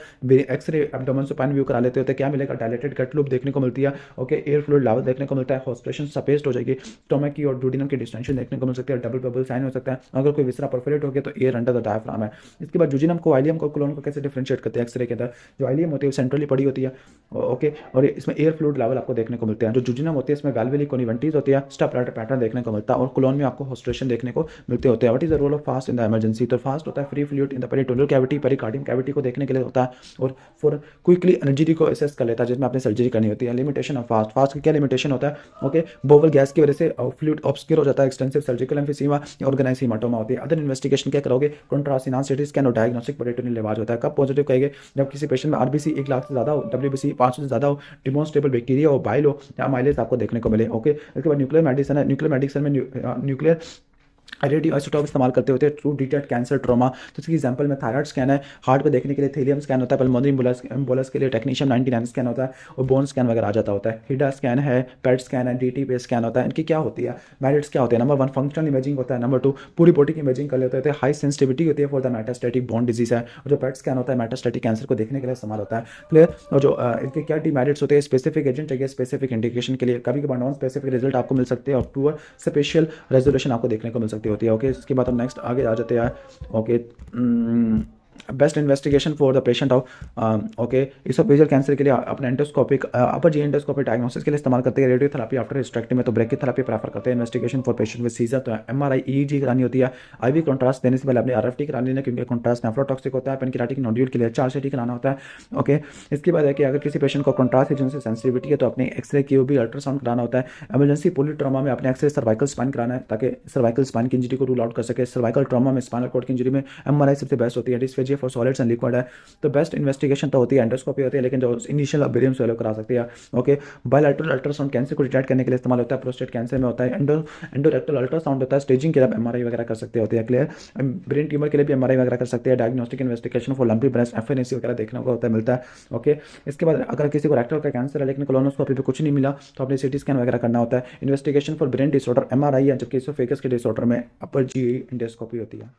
एक्सरे एब्डोमेन सुपाइन व्यू करा लेते होते हैं, क्या मिलेगा, डायलेटेड गट लूप देखने को मिलती है, ओके, एयर फ्लूइड लेवल देखने को मिलता है, हॉस्पिटेशन सपेस्ट हो जाएगी, स्टोमक की और डुडिनम की डिस्टेंशन देखने को मिल सकती है, डबल बबल साइन हो सकता है, अगर कोई विसरा परफोरेट हो गया तो एयर अंडर द डायफ्राम है। इसके बाद जुजिनम को, आइलियम को, कोलोन को कैसे डिफरेंशिएट करते हैं एक्सरे के अंदर, जो आइलियम होती है सेंट्रली पड़ी होती है, ओके, और इसमें एयर फ्लूइड लेवल आपको देखने को मिलते हैं। जो जुजिनम होती है इसमें वैल्वुली कोनिवेंटीज होती है, स्टेप पैटर्न देखने को मिलता है, और कोलोन में आपको हॉस्पिटेशन देखने को मिलते होते हैं। What is the role of FAST in the emergency, तो फास्ट होता है free fluid in the peritoneal cavity, pericardium cavity को देखने के लिए होता है, और फॉर क्विकली एनर्जी को असेस कर लेता है जिसमें आपने सर्जरी करनी होती है। लिमिटेशन ऑफ फास्ट, फास्ट की क्या लिमिटेशन होता है, ओके, बोवल गैस की वजह से फ्लूइड ऑब्स्क्योर हो जाता है, एक्सटेंसिव सर्जिकल एम्फीसीमा या ऑर्गेनाइज हीमाटोमा होती है। अदर इन्वेस्टिगेशन क्या करोगे, कॉन्ट्रास्ट एनहांस CT स्कैन और डायग्नोस्टिक पेरिटोनियल लेवाज होता है। कब पॉजिटिव कहेंगे, जब किसी पेशेंट में RBC 1 लाख से ज़्यादा हो, WBC 500 से ज़्यादा हो, डिमॉन्स्ट्रेबल बैक्टीरिया हो, बाइल हो, या माइलेज आपको देखने को मिले। ओके, इसके बाद न्यूक्लियर मेडिसिन है, न्यूक्लियर मेडिसिन में न्यूक्लियर रेडियो आइसोटोप इस्तेमाल करते होते हैं टू डिटेक्ट कैंसर ट्रॉमा। तो इसकी एग्जांपल में थायराइड स्कैन है, हार्ट को देखने के लिए थीलियम स्कैन होता है, पल्मोनरी एम्बोलस के लिए टेक्नीशियम 99 स्कैन होता है, और बोन स्कैन वगैरह आ जाता होता है। हिडा स्कैन है, पेट स्कैन है, DT पे स्कैन होता है। इनकी क्या होती है, मेरिट्स क्या होते हैं, नंबर 1 फंक्शनल इमेजिंग होता है, नंबर 2 पूरी बॉडी की इमेजिंग कर लेते हैं, हाई सेंसिटिविटी होती है for the metastatic bone disease है, और जो पेट स्कैन होता है मेटास्टेटिक कैंसर को देखने के लिए इस्तेमाल होता है। क्लियर, और जो इनके क्या डिमेरिट्स होते हैं, स्पेसिफिक एजेंट चाहिए स्पेसिफिक इंडिकेशन के लिए, कभी कभार नॉन स्पेसिफिक रिजल्ट आपको मिल सकते हैं, और पुअर स्पेशल रेजोल्यूशन आपको देखने को मिल सकती होती है। ओके, इसके बाद हम नेक्स्ट आगे आ जाते हैं। Okay, best investigation for the patient of, okay, oesophageal cancer के लिए अपने एंडोस्कोपिक अपर जी एंडोस्कोपिक डायग्नोसिस के लिए इस्तेमाल करते हैं। रेडियोथेरेपी आफ्टर हिस्टेक्टमी में तो ब्रैकीथेरेपी प्रेफर करते हैं। Investigation for patient with seizure तो MRI EEG करानी होती है। IV कॉन्ट्रास्ट देने से पहले अपने RFT करानी है, क्योंकि कॉन्ट्रास्ट नेफ्रोटॉक्सिक होता है। पेनक्रियाटिक नोड्यूल के लिए 4 CT कराना होता है। ओके, इसके बाद है कि अगर किसी पेशेंट को कॉन्ट्रास्ट एजेंट से सेंसिटिविटी है तो अपने एक्सरे QB अल्ट्रासाउंड कराना होता है। इमरजेंसी पोली ट्रॉमा में अपने एक्सरे सर्वाइकल स्पाइन कराना है, ताकि सर्वाइकल स्पाइन की इंजरी को रूल आउट कर सके। सर्वाइकल ट्रॉमा में स्पाइनल कॉर्ड की इंजरी में MRI सबसे बेस्ट होती है। Dysphagia for solids and liquid है, तो बेस्ट इन्वेस्टिगेशन तो होती है एंडोस्कोपी होती है, लेकिन जो इनिशियल बेरियम स्वेलो करा सकती है। ओके, बायलैटरल अल्ट्रासाउंड कैंसर को डिटेक्ट करने के लिए इस्तेमाल होता है। प्रोस्टेट कैंसर में होता है। एंडोरेक्टल अल्ट्रासाउंड होता है, स्टेजिंग के लिए आप MRI वगैरह कर सकते होते हैं। क्लियर, ब्रेन ट्यूमर के लिए भी MRI वगैरह कर सकते हैं। Diagnostic investigation for lumpy breast FNAC वगैरह देखने को होता है, मिलता है। ओके, इसके बाद अगर किसी को रेक्टल का कैंसर है लेकिन कोलोनोस्कोपी पे कुछ नहीं मिला तो अपने CT स्कैन वगैरह करना होता है। Investigation for brain disorder MRI है, जबकि इसोफेगस के डिसऑर्डर में अपर GE एंडोस्कोपी होती है।